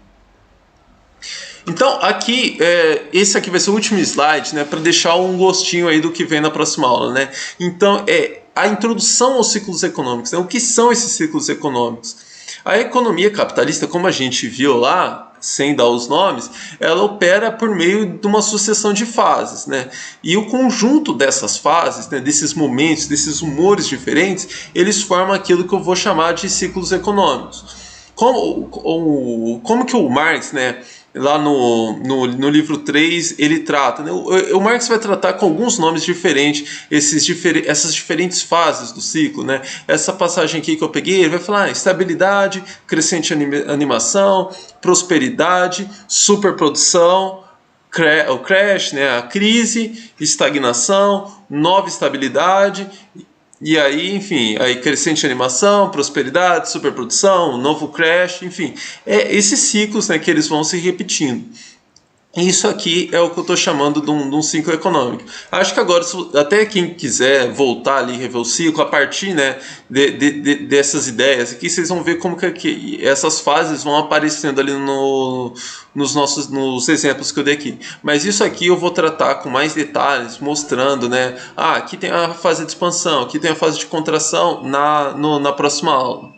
Então, aqui, esse aqui vai ser o último slide, né, para deixar um gostinho aí do que vem na próxima aula, né? Então, a introdução aos ciclos econômicos, né? O que são esses ciclos econômicos? A economia capitalista, como a gente viu lá, sem dar os nomes, ela opera por meio de uma sucessão de fases, né? E o conjunto dessas fases, né, desses momentos, desses humores diferentes, eles formam aquilo que eu vou chamar de ciclos econômicos. Como que o Marx, né, lá no livro 3, ele trata, né? O Marx vai tratar com alguns nomes diferentes essas diferentes fases do ciclo, né? Essa passagem aqui que eu peguei, ele vai falar estabilidade, crescente animação, prosperidade, superprodução, o crash, né? A crise, estagnação, nova estabilidade. E aí, enfim, aí crescente animação, prosperidade, superprodução, novo crash, enfim, esses ciclos, né, que eles vão se repetindo. Isso aqui é o que eu estou chamando de um ciclo econômico. Acho que agora, até quem quiser voltar ali e rever o ciclo, a partir, né, dessas ideias aqui, vocês vão ver como que essas fases vão aparecendo ali nos exemplos que eu dei aqui. Mas isso aqui eu vou tratar com mais detalhes, mostrando, né, aqui tem a fase de expansão, aqui tem a fase de contração na próxima aula.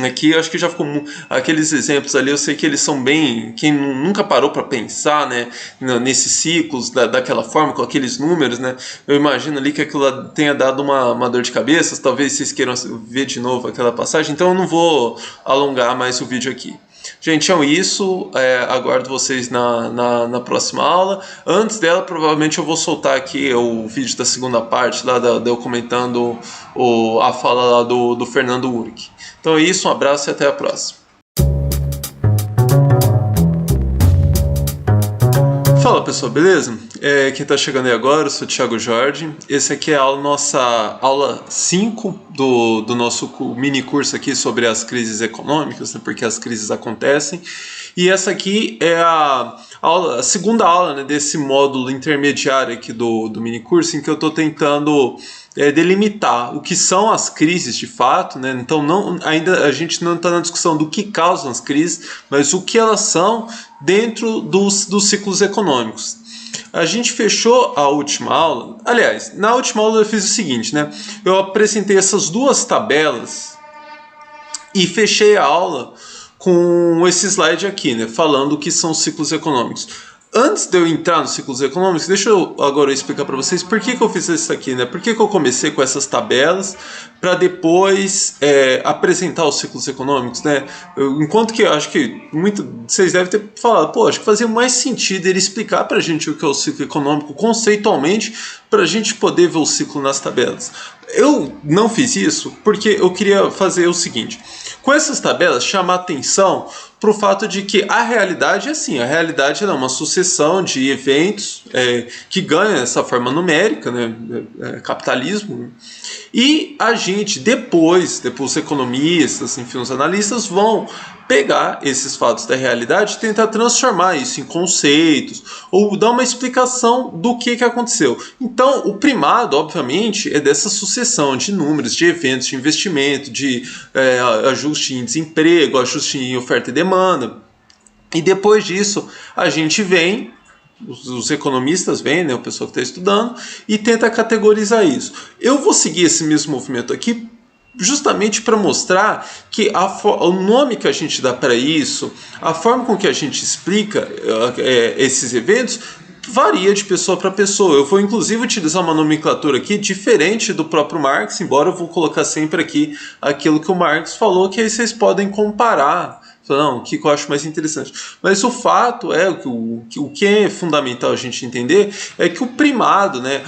Aqui eu acho que já ficou aqueles exemplos ali, eu sei que eles são bem, quem nunca parou para pensar, né, nesses ciclos daquela forma, com aqueles números, né, eu imagino ali que aquilo tenha dado uma dor de cabeça, talvez vocês queiram ver de novo aquela passagem, então eu não vou alongar mais o vídeo aqui. Gente, então isso, aguardo vocês na próxima aula. Antes dela, provavelmente eu vou soltar aqui o vídeo da segunda parte, lá de eu comentando a fala lá do Fernando Urich. Então é isso, um abraço e até a próxima. Fala pessoal, beleza? Quem está chegando aí agora, eu sou o Thiago Jorge. Esse aqui é a nossa aula 5 do nosso mini curso aqui sobre as crises econômicas, né, porque as crises acontecem. E essa aqui é a segunda aula, né, desse módulo intermediário aqui do mini curso, em que eu estou tentando delimitar o que são as crises de fato, né? Então ainda a gente não está na discussão do que causam as crises, mas o que elas são dentro dos ciclos econômicos. A gente fechou a última aula, aliás, na última aula eu fiz o seguinte, né? Eu apresentei essas duas tabelas e fechei a aula com esse slide aqui, né? Falando o que são ciclos econômicos. Antes de eu entrar nos ciclos econômicos, deixa eu agora explicar para vocês por que eu fiz isso aqui, né? Por que eu comecei com essas tabelas para depois apresentar os ciclos econômicos, né? Enquanto que eu acho que vocês devem ter falado, acho que fazia mais sentido ele explicar para a gente o que é o ciclo econômico conceitualmente, para a gente poder ver o ciclo nas tabelas. Eu não fiz isso porque eu queria fazer o seguinte: com essas tabelas, chamar atenção para o fato de que a realidade é assim, a realidade é uma sucessão de eventos que ganham essa forma numérica, né, capitalismo, né? E a gente, depois os economistas, enfim, os analistas vão pegar esses fatos da realidade e tentar transformar isso em conceitos ou dar uma explicação do que aconteceu. Então, o primado, obviamente, é dessa sucessão de números, de eventos, de investimento, de ajuste em desemprego, ajuste em oferta e demanda. E depois disso, a gente vem, os economistas vêm, né, o pessoal que está estudando, e tenta categorizar isso. Eu vou seguir esse mesmo movimento aqui justamente para mostrar que o nome que a gente dá para isso, a forma com que a gente explica esses eventos, varia de pessoa para pessoa. Eu vou inclusive utilizar uma nomenclatura aqui diferente do próprio Marx, embora eu vou colocar sempre aqui aquilo que o Marx falou, que aí vocês podem comparar. Não, o que eu acho mais interessante. Mas o fato é o que é fundamental a gente entender é que o primado, né,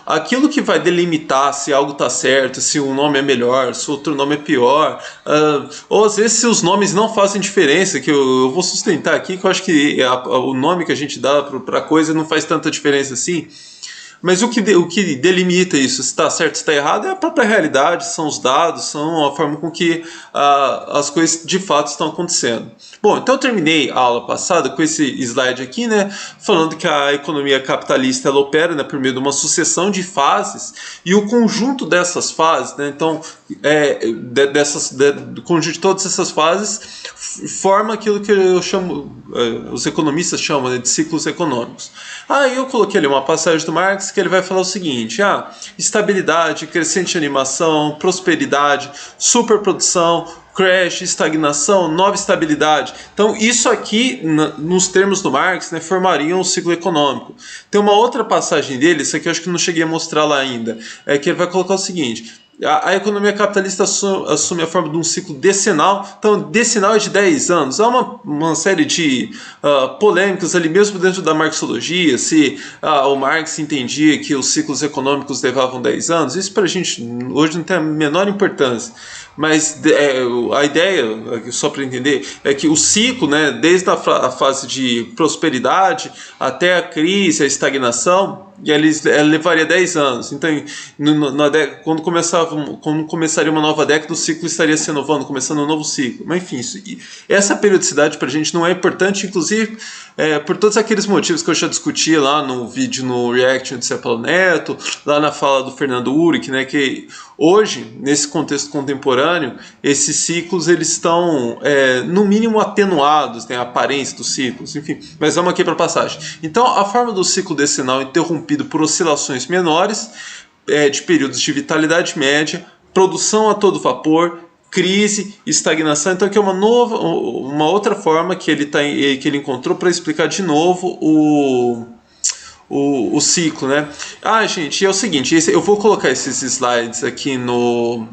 aquilo que vai delimitar se algo está certo, se um nome é melhor, se outro nome é pior, ou às vezes se os nomes não fazem diferença, que eu vou sustentar aqui, que eu acho que o nome que a gente dá para a coisa não faz tanta diferença assim. Mas o que delimita isso, se está certo, se está errado, é a própria realidade, são os dados, são a forma com que as coisas de fato estão acontecendo. Bom, então eu terminei a aula passada com esse slide aqui, né, falando que a economia capitalista ela opera, né, por meio de uma sucessão de fases, e o conjunto dessas fases, né, então, do conjunto de todas essas fases, forma aquilo que eu chamo, os economistas chamam, né, de ciclos econômicos. Aí eu coloquei ali uma passagem do Marx que ele vai falar o seguinte: estabilidade, crescente animação, prosperidade, superprodução, crash, estagnação, nova estabilidade. Então isso aqui, nos termos do Marx, né, formaria um ciclo econômico. Tem uma outra passagem dele, isso aqui eu acho que não cheguei a mostrar lá ainda, que ele vai colocar o seguinte: A economia capitalista assume a forma de um ciclo decenal. Então, decenal é de 10 anos. Há uma série de polêmicas ali, mesmo dentro da marxologia, se o Marx entendia que os ciclos econômicos levavam 10 anos. Isso para a gente hoje não tem a menor importância. Mas a ideia, só para entender, é que o ciclo, né, desde a fase de prosperidade até a crise, a estagnação, ele levaria 10 anos. Então, quando começaria uma nova década, o ciclo estaria se renovando, começando um novo ciclo. Mas, enfim, essa periodicidade para a gente não é importante, inclusive por todos aqueles motivos que eu já discuti lá no vídeo, no Reaction de Cepalo Neto, lá na fala do Fernando Uric, né, que hoje, nesse contexto contemporâneo, esses ciclos eles estão, no mínimo, atenuados, tem a aparência dos ciclos, enfim, mas vamos aqui para a passagem. Então, a forma do ciclo decenal interrompido por oscilações menores, de períodos de vitalidade média, produção a todo vapor, crise, estagnação. Então aqui é uma outra forma que ele encontrou para explicar de novo o ciclo, né? Gente, é o seguinte, eu vou colocar esses slides aqui nos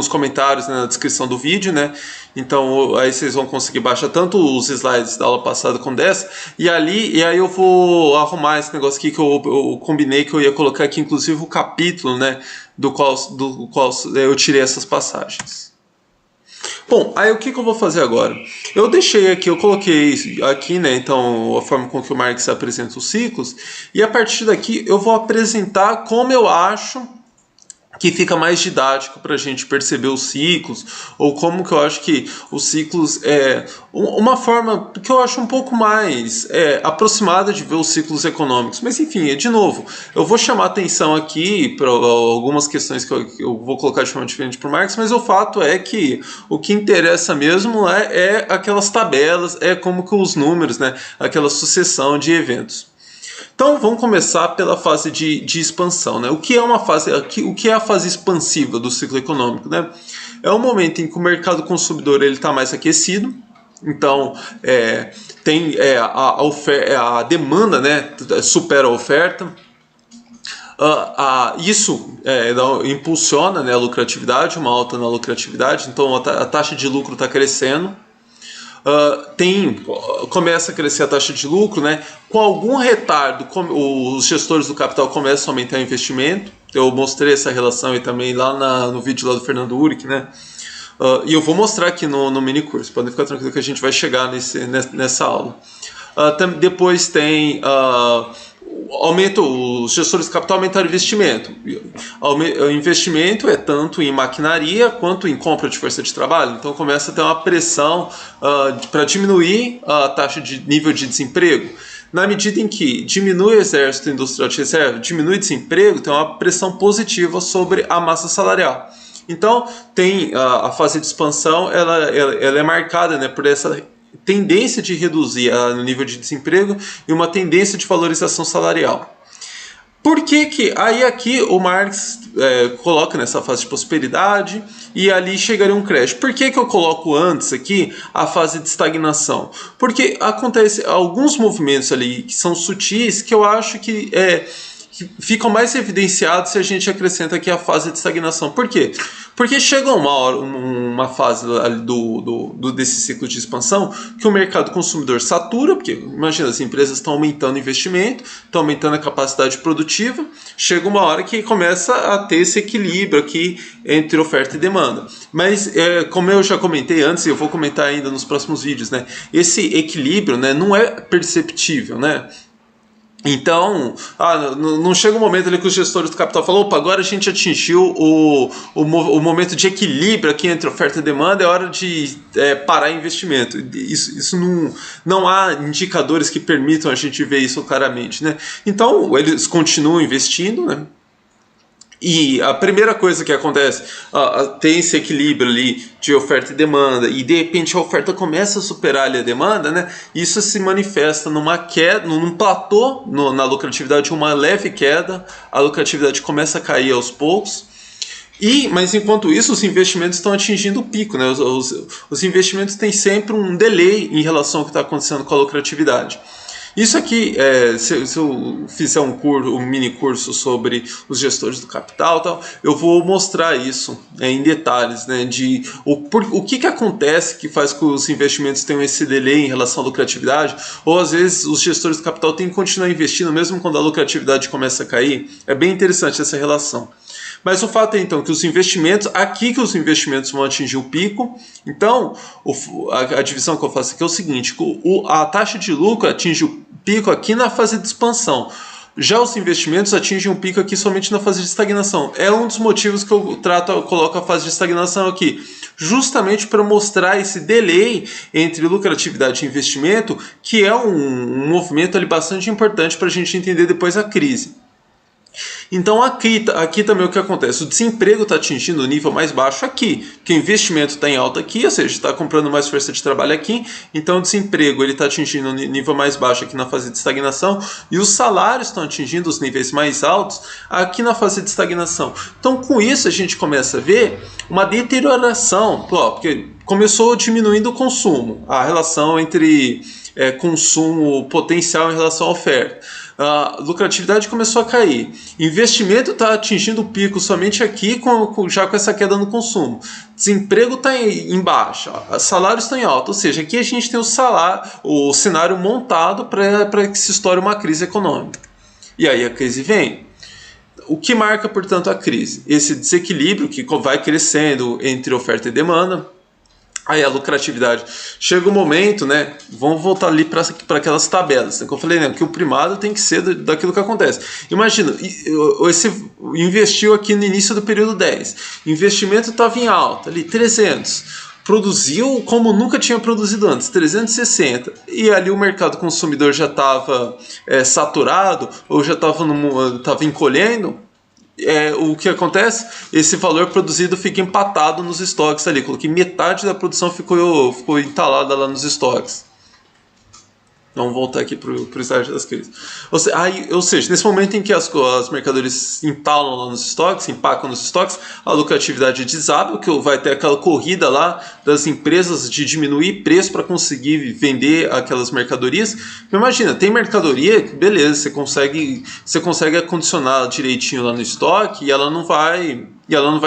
comentários, né, na descrição do vídeo, né? Então aí vocês vão conseguir baixar tanto os slides da aula passada como dessa, e aí eu vou arrumar esse negócio aqui que eu combinei, que eu ia colocar aqui inclusive o capítulo, né, do qual eu tirei essas passagens. Bom, aí o que eu vou fazer agora? Eu coloquei aqui, né, então, a forma com que o Marx apresenta os ciclos, e a partir daqui eu vou apresentar como eu acho que fica mais didático para a gente perceber os ciclos, ou como que eu acho que os ciclos é uma forma que eu acho um pouco mais aproximada de ver os ciclos econômicos. Mas enfim, de novo, eu vou chamar atenção aqui para algumas questões que eu vou colocar de forma diferente para o Marx, mas o fato é que o que interessa mesmo é aquelas tabelas, como que os números, né, aquela sucessão de eventos. Então vamos começar pela fase de expansão, né? O que é a fase expansiva do ciclo econômico, né? É o momento em que o mercado consumidor está mais aquecido, então tem a demanda, né, supera a oferta. Isso impulsiona, né, a lucratividade, uma alta na lucratividade, então a taxa de lucro está crescendo. Começa a crescer a taxa de lucro, né? Com algum retardo, os gestores do capital começam a aumentar o investimento. Eu mostrei essa relação aí também lá no vídeo lá do Fernando Uric, né? E eu vou mostrar aqui no mini curso. Podem ficar tranquilo que a gente vai chegar nessa aula. Depois tem os gestores de capital aumentaram o investimento. O investimento é tanto em maquinaria quanto em compra de força de trabalho. Então começa a ter uma pressão para diminuir a taxa de nível de desemprego. Na medida em que diminui o exército industrial de reserva, diminui o desemprego, tem uma pressão positiva sobre a massa salarial. Então tem a fase de expansão, ela é marcada, né, por essa tendência de reduzir o nível de desemprego e uma tendência de valorização salarial. Por que aí aqui o Marx coloca nessa fase de prosperidade e ali chegaria um crash? Por que eu coloco antes aqui a fase de estagnação? Porque acontece alguns movimentos ali que são sutis que eu acho que ficam mais evidenciados se a gente acrescenta aqui a fase de estagnação. Por quê? Porque chega uma fase desse ciclo de expansão que o mercado consumidor satura, porque imagina, as empresas estão aumentando o investimento, estão aumentando a capacidade produtiva, chega uma hora que começa a ter esse equilíbrio aqui entre oferta e demanda. Mas, como eu já comentei antes, e eu vou comentar ainda nos próximos vídeos, né, esse equilíbrio, né, não é perceptível, né? Então, não chega um momento ali que os gestores do capital falam: opa, agora a gente atingiu o momento de equilíbrio aqui entre oferta e demanda, é hora de parar investimento. Isso não há indicadores que permitam a gente ver isso claramente, né? Então, eles continuam investindo, né? E a primeira coisa que acontece, tem esse equilíbrio ali de oferta e demanda, e de repente a oferta começa a superar ali a demanda, né? Isso se manifesta numa queda, num platô na lucratividade, uma leve queda, a lucratividade começa a cair aos poucos. Mas enquanto isso, os investimentos estão atingindo o pico, né? Os investimentos têm sempre um delay em relação ao que está acontecendo com a lucratividade. Isso aqui, se eu fizer um mini curso sobre os gestores do capital, tal, eu vou mostrar isso em detalhes, né, de o que acontece que faz com que os investimentos tenham esse delay em relação à lucratividade, ou às vezes os gestores do capital têm que continuar investindo mesmo quando a lucratividade começa a cair. É bem interessante essa relação. Mas o fato é, então, que os investimentos vão atingir o pico. Então, a divisão que eu faço aqui é o seguinte: a taxa de lucro atinge o pico aqui na fase de expansão. Já os investimentos atingem um pico aqui somente na fase de estagnação. É um dos motivos que eu coloco a fase de estagnação aqui, justamente para mostrar esse delay entre lucratividade e investimento, que é um movimento ali bastante importante para a gente entender depois a crise. Então aqui também o que acontece? O desemprego está atingindo o nível mais baixo aqui, porque o investimento está em alta aqui, ou seja, está comprando mais força de trabalho aqui, então o desemprego está atingindo o nível mais baixo aqui na fase de estagnação, e os salários estão atingindo os níveis mais altos aqui na fase de estagnação. Então com isso a gente começa a ver uma deterioração, porque começou diminuindo o consumo, a relação entre consumo potencial em relação à oferta. A lucratividade começou a cair. Investimento está atingindo o pico somente aqui, já com essa queda no consumo. Desemprego está em baixa, salários estão em alta. Ou seja, aqui a gente tem o cenário montado para que se estoure uma crise econômica. E aí a crise vem. O que marca, portanto, a crise? Esse desequilíbrio que vai crescendo entre oferta e demanda. Aí a lucratividade. Chega um momento, né? Vamos voltar ali para aquelas tabelas, né, que eu falei, né? Que o primado tem que ser daquilo que acontece. Imagina, investiu aqui no início do período 10. Investimento estava em alta, ali 300. Produziu como nunca tinha produzido antes, 360. E ali o mercado consumidor já estava saturado, ou já estava encolhendo. O que acontece? Esse valor produzido fica empatado nos estoques ali. Coloquei metade da produção ficou entalada lá nos estoques. Vamos voltar aqui para o estágio das crises. Ou seja, nesse momento em que as mercadorias entalam lá nos estoques, empacam nos estoques, a lucratividade desaba, que vai ter aquela corrida lá das empresas de diminuir preço para conseguir vender aquelas mercadorias. Imagina, tem mercadoria que, beleza, você consegue acondicionar direitinho lá no estoque e ela não vai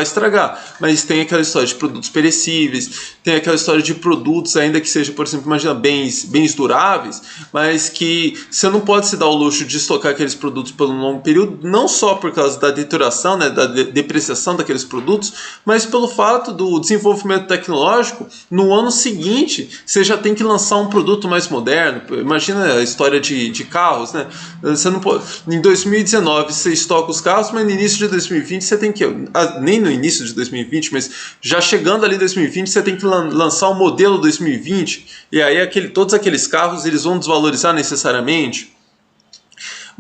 estragar, mas tem aquela história de produtos perecíveis, tem aquela história de produtos, ainda que seja, por exemplo, imagina, bens duráveis, mas que você não pode se dar o luxo de estocar aqueles produtos por um longo período, não só por causa da deterioração, né, da depreciação daqueles produtos, mas pelo fato do desenvolvimento tecnológico. No ano seguinte, você já tem que lançar um produto mais moderno. Imagina a história de carros, né? Você não pode, em 2019 você estoca os carros, mas no início de 2020 você tem que... nem no início de 2020, mas já chegando ali em 2020, você tem que lançar um modelo 2020, e aí todos aqueles carros eles vão desvalorizar necessariamente.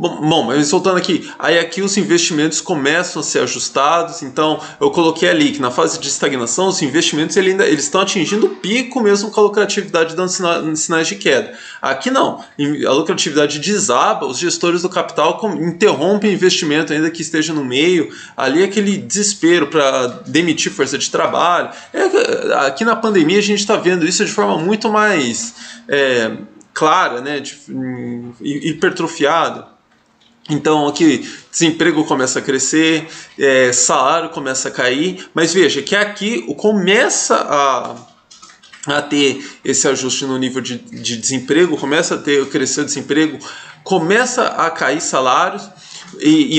Bom, mas voltando aqui, aí aqui os investimentos começam a ser ajustados. Então eu coloquei ali que na fase de estagnação os investimentos eles estão atingindo o pico mesmo com a lucratividade dando sinais de queda. Aqui não, a lucratividade desaba, os gestores do capital interrompem o investimento ainda que esteja no meio, ali aquele desespero para demitir força de trabalho. Aqui na pandemia a gente está vendo isso de forma muito mais clara, né, hipertrofiada. Então aqui desemprego começa a crescer, salário começa a cair, mas veja que aqui começa a ter esse ajuste no nível de desemprego, começa a crescer o desemprego, começa a cair salários e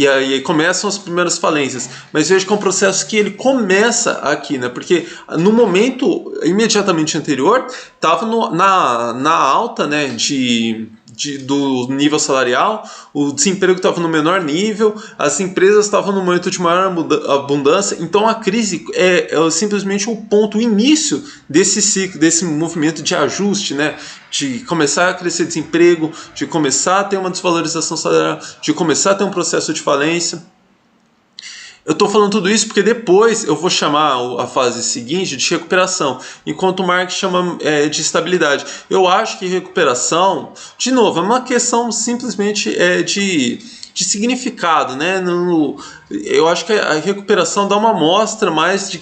aí começam as primeiras falências. Mas veja que é um processo que ele começa aqui, né? Porque no momento imediatamente anterior estava na alta, né, do nível salarial, o desemprego estava no menor nível, as empresas estavam no momento de maior abundância. Então a crise é simplesmente o ponto, o início desse ciclo, desse movimento de ajuste, né? De começar a crescer desemprego, de começar a ter uma desvalorização salarial, de começar a ter um processo de falência. Eu estou falando tudo isso porque depois eu vou chamar a fase seguinte de recuperação, enquanto o Marx chama de estabilidade. Eu acho que recuperação, de novo, é uma questão simplesmente de significado, né? eu acho que a recuperação dá uma amostra mais do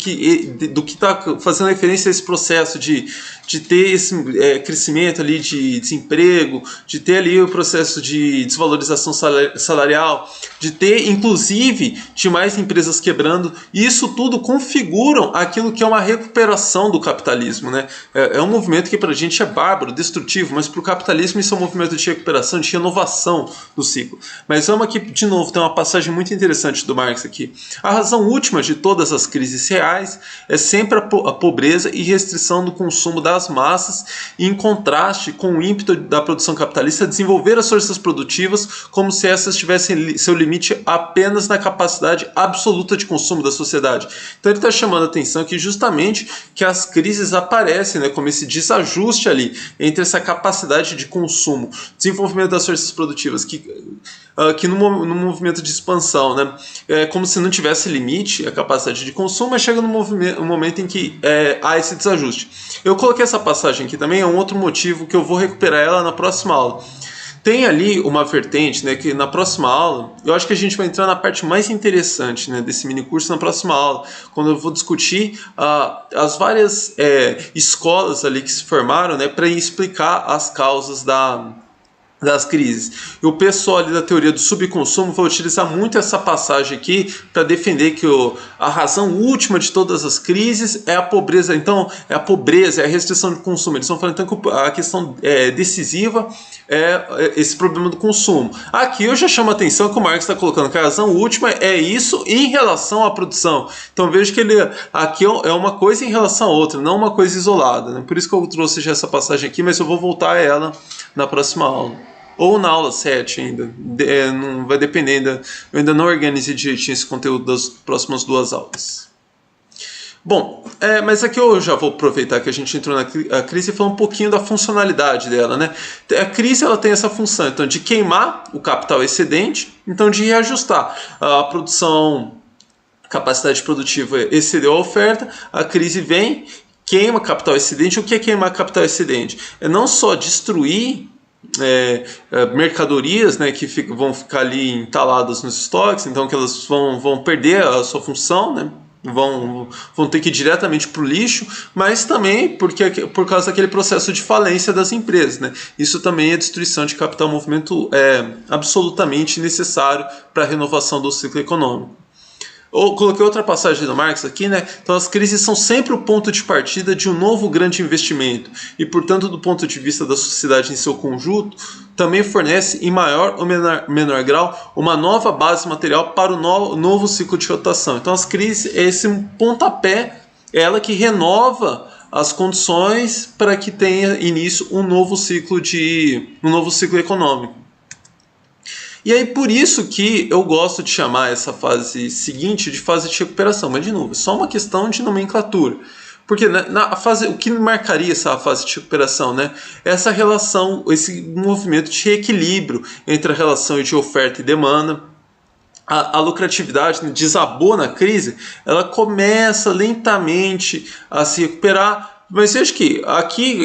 que está fazendo referência a esse processo de ter esse crescimento ali de desemprego, de ter ali o processo de desvalorização salarial, de ter inclusive de mais empresas quebrando. E isso tudo configuram aquilo que é uma recuperação do capitalismo, né? É um movimento que para a gente é bárbaro, destrutivo, mas para o capitalismo isso é um movimento de recuperação, de renovação do ciclo. Mas vamos aqui, de novo, tem uma passagem muito interessante do Marx aqui. A razão última de todas as crises reais é sempre a pobreza e restrição do consumo das massas, em contraste com o ímpeto da produção capitalista desenvolver as forças produtivas como se essas tivessem seu limite apenas na capacidade absoluta de consumo da sociedade. Então ele está chamando a atenção que justamente que as crises aparecem, né, como esse desajuste ali entre essa capacidade de consumo, desenvolvimento das forças produtivas, que no movimento de expansão, né, é como se não tivesse limite a capacidade de consumo, mas chega no momento em que há esse desajuste. Eu coloquei essa passagem aqui também, é um outro motivo que eu vou recuperar ela na próxima aula. Tem ali uma vertente, né, que na próxima aula, eu acho que a gente vai entrar na parte mais interessante, né, desse mini curso na próxima aula, quando eu vou discutir as várias escolas ali que se formaram, né, para explicar as causas das crises. E o pessoal ali da teoria do subconsumo vai utilizar muito essa passagem aqui para defender que a razão última de todas as crises é a pobreza. Então, é a pobreza, é a restrição de consumo. Eles estão falando então que a questão decisiva é esse problema do consumo. Aqui eu já chamo a atenção que o Marx está colocando que a razão última é isso em relação à produção. Então vejo que aqui é uma coisa em relação a outra, não uma coisa isolada, né? Por isso que eu trouxe já essa passagem aqui, mas eu vou voltar a ela na próxima aula. Ou na aula 7 ainda. Não vai depender ainda. Eu ainda não organizei direitinho esse conteúdo das próximas 2 aulas. Bom, mas aqui eu já vou aproveitar que a gente entrou na crise e falar um pouquinho da funcionalidade dela, né? A crise ela tem essa função, então, de queimar o capital excedente, então de reajustar a produção, capacidade produtiva excedeu a oferta, a crise vem, queima capital excedente. O que é queimar capital excedente? É não só destruir mercadorias, né, que vão ficar ali entaladas nos estoques, então que elas vão perder a sua função, né, vão ter que ir diretamente para o lixo, mas também por causa daquele processo de falência das empresas, né. Isso também é destruição de capital, movimento absolutamente necessário para a renovação do ciclo econômico. Eu coloquei outra passagem do Marx aqui, né? Então as crises são sempre o ponto de partida de um novo grande investimento e, portanto, do ponto de vista da sociedade em seu conjunto, também fornece em maior ou menor grau uma nova base material para o novo ciclo de rotação. Então as crises é esse pontapé, é ela que renova as condições para que tenha início um novo ciclo econômico. E aí por isso que eu gosto de chamar essa fase seguinte de fase de recuperação. Mas de novo, é só uma questão de nomenclatura. Porque na fase, o que marcaria essa fase de recuperação, né? Essa relação, esse movimento de reequilíbrio entre a relação de oferta e demanda. A lucratividade, né, desabou na crise, ela começa lentamente a se recuperar. Mas eu acho que aqui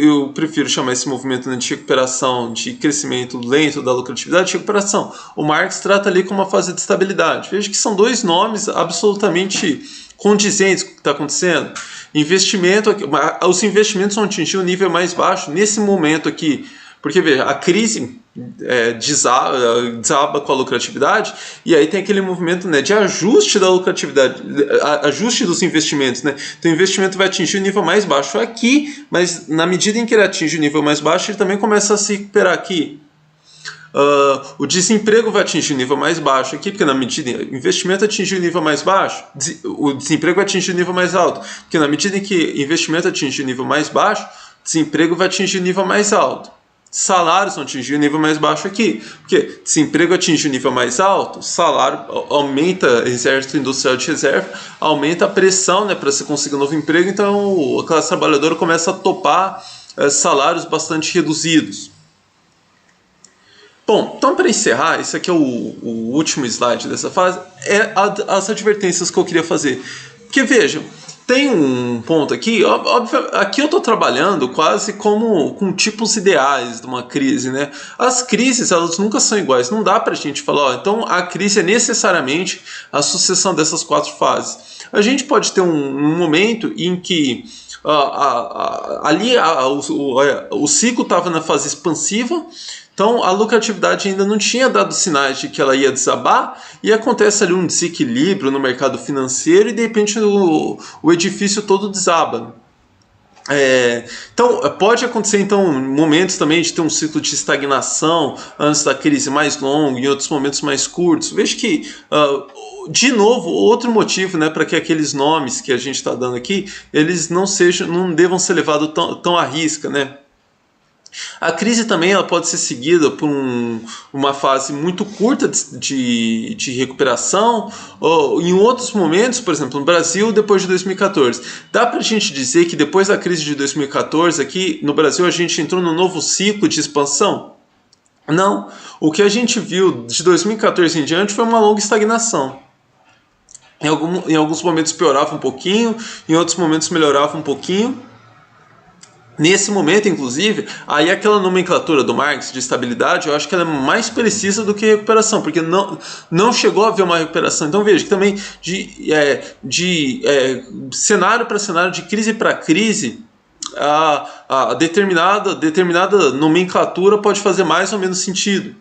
eu prefiro chamar esse movimento, né, de recuperação, de crescimento lento da lucratividade, de recuperação. O Marx trata ali como uma fase de estabilidade. Veja que são dois nomes absolutamente condizentes com o que está acontecendo. Os investimentos vão atingir o nível mais baixo nesse momento aqui. Porque, veja, a crise desaba com a lucratividade e aí tem aquele movimento, né, de ajuste da lucratividade, ajuste dos investimentos, né? Então o investimento vai atingir o nível mais baixo aqui, mas na medida em que ele atinge o nível mais baixo, ele também começa a se recuperar aqui. O desemprego vai atingir o nível mais baixo aqui, porque na medida em que o investimento atingir o nível mais baixo, o desemprego vai atingir o nível mais alto, porque na medida em que o investimento atingir o nível mais baixo, o desemprego vai atingir o nível mais alto. Salários vão atingir o nível mais baixo aqui, porque desemprego atinge o nível mais alto, salário aumenta, exército industrial de reserva, aumenta a pressão, né, para você conseguir um novo emprego, então a classe trabalhadora começa a topar salários bastante reduzidos. Bom, então para encerrar, esse aqui é o último slide dessa fase, as advertências que eu queria fazer. Porque vejam, tem um ponto aqui, óbvio, aqui eu estou trabalhando quase como com tipos ideais de uma crise, né? As crises, elas nunca são iguais, não dá para a gente falar, ó, então a crise é necessariamente a sucessão dessas 4 fases. A gente pode ter um momento em que ali o ciclo estava na fase expansiva, então a lucratividade ainda não tinha dado sinais de que ela ia desabar, e acontece ali um desequilíbrio no mercado financeiro e de repente o edifício todo desaba. Então pode acontecer momentos também de ter um ciclo de estagnação antes da crise mais longa, em outros momentos mais curtos. Veja que de novo, outro motivo, né, para que aqueles nomes que a gente está dando aqui, eles não devam ser levados tão à risca, né? A crise também ela pode ser seguida por uma fase muito curta de recuperação, ou em outros momentos, por exemplo, no Brasil, depois de 2014. Dá para a gente dizer que depois da crise de 2014, aqui no Brasil, a gente entrou num novo ciclo de expansão? Não. O que a gente viu de 2014 em diante foi uma longa estagnação. Em alguns momentos piorava um pouquinho, em outros momentos melhorava um pouquinho. Nesse momento, inclusive, aí aquela nomenclatura do Marx de estabilidade, eu acho que ela é mais precisa do que recuperação, porque não chegou a haver uma recuperação. Então veja que também de cenário para cenário, de crise para crise, a determinada nomenclatura pode fazer mais ou menos sentido.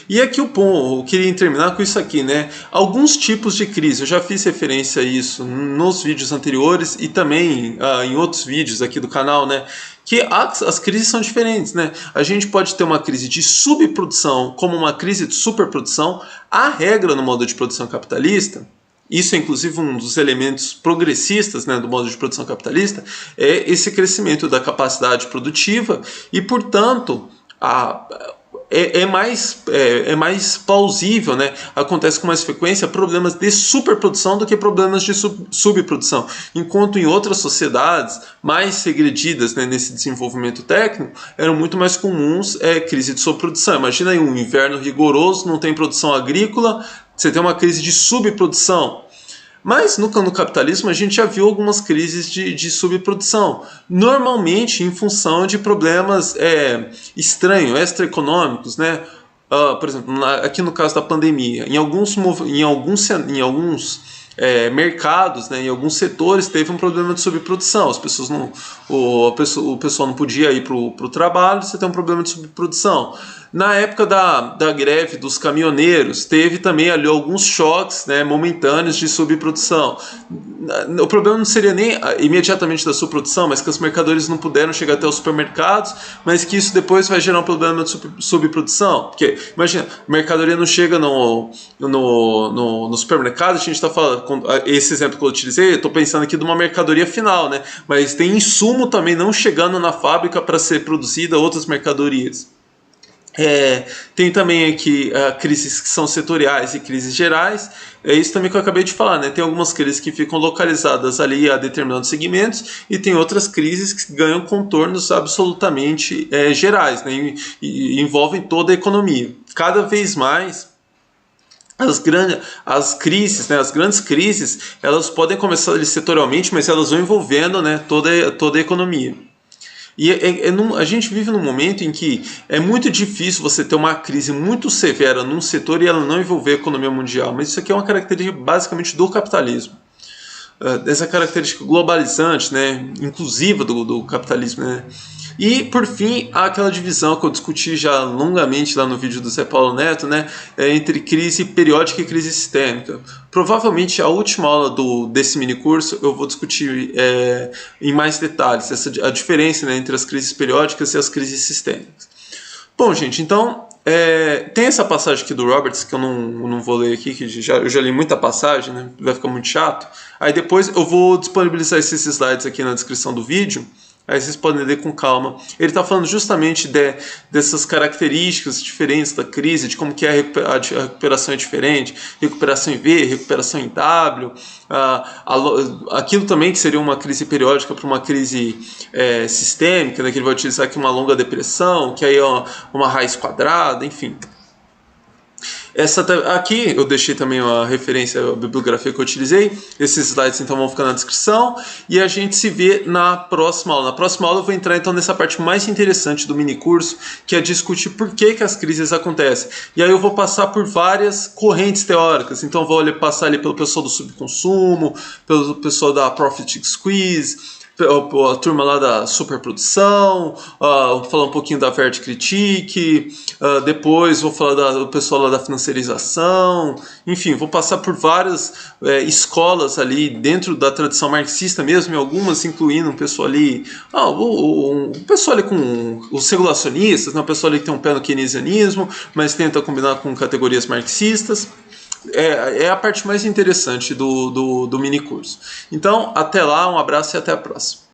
E aqui o ponto, eu queria terminar com isso aqui, né? Alguns tipos de crise, eu já fiz referência a isso nos vídeos anteriores e também em outros vídeos aqui do canal, né? Que as crises são diferentes, né? A gente pode ter uma crise de subprodução como uma crise de superprodução. A regra no modo de produção capitalista, isso é inclusive um dos elementos progressistas, né, do modo de produção capitalista, é esse crescimento da capacidade produtiva e, portanto, é mais plausível, né? Acontece com mais frequência problemas de superprodução do que problemas de subprodução. Enquanto em outras sociedades mais regredidas, né, nesse desenvolvimento técnico, eram muito mais comuns crise de sobreprodução. Imagina aí um inverno rigoroso, não tem produção agrícola, você tem uma crise de subprodução. Mas no capitalismo a gente já viu algumas crises de subprodução, normalmente em função de problemas estranhos, extraeconômicos, né? Por exemplo, aqui no caso da pandemia, em alguns mercados, né, em alguns setores teve um problema de subprodução, o pessoal não podia ir para o trabalho, você tem um problema de subprodução. Na época da greve dos caminhoneiros, teve também ali alguns choques, né, momentâneos de subprodução. O problema não seria nem imediatamente da subprodução, mas que os mercadores não puderam chegar até os supermercados, mas que isso depois vai gerar um problema de subprodução. Porque, imagina, a mercadoria não chega no supermercado, a gente está falando, esse exemplo que eu utilizei, eu estou pensando aqui de uma mercadoria final, né, mas tem insumo também não chegando na fábrica para ser produzida outras mercadorias. Tem também aqui crises que são setoriais e crises gerais. É isso também que eu acabei de falar, né? Tem algumas crises que ficam localizadas ali a determinados segmentos e tem outras crises que ganham contornos absolutamente gerais, né? E envolvem toda a economia. Cada vez mais as grandes crises, elas podem começar ali setorialmente, mas elas vão envolvendo, né, toda a economia. E a gente vive num momento em que é muito difícil você ter uma crise muito severa num setor e ela não envolver a economia mundial. Mas isso aqui é uma característica basicamente do capitalismo. Essa característica globalizante, né, inclusiva do capitalismo, né? E, por fim, há aquela divisão que eu discuti já longamente lá no vídeo do Zé Paulo Neto, né, entre crise periódica e crise sistêmica. Provavelmente a última aula desse mini curso eu vou discutir em mais detalhes a diferença, né, entre as crises periódicas e as crises sistêmicas. Bom, gente, então tem essa passagem aqui do Roberts que eu não vou ler aqui, que eu já li muita passagem, né, vai ficar muito chato. Aí depois eu vou disponibilizar esses slides aqui na descrição do vídeo. Aí vocês podem ler com calma. Ele está falando justamente dessas características diferentes da crise, de como que a recuperação é diferente, recuperação em V, recuperação em W, aquilo também que seria uma crise periódica para uma crise sistêmica, né, que ele vai utilizar aqui uma longa depressão, que aí é uma raiz quadrada, enfim. Aqui eu deixei também a referência, a bibliografia que eu utilizei. Esses slides então vão ficar na descrição. E a gente se vê na próxima aula. Na próxima aula eu vou entrar então nessa parte mais interessante do mini curso, que é discutir por que as crises acontecem. E aí eu vou passar por várias correntes teóricas. Então eu vou passar ali pelo pessoal do subconsumo, pelo pessoal da Profit Squeeze, a turma lá da superprodução, falar um pouquinho da Verde Critique, depois vou falar do pessoal lá da financiarização, enfim, vou passar por várias escolas ali dentro da tradição marxista mesmo, e algumas incluindo um pessoal ali, um pessoal ali com os regulacionistas, né, um pessoal ali que tem um pé no keynesianismo, mas tenta combinar com categorias marxistas. É a parte mais interessante do mini curso. Então, até lá, um abraço e até a próxima.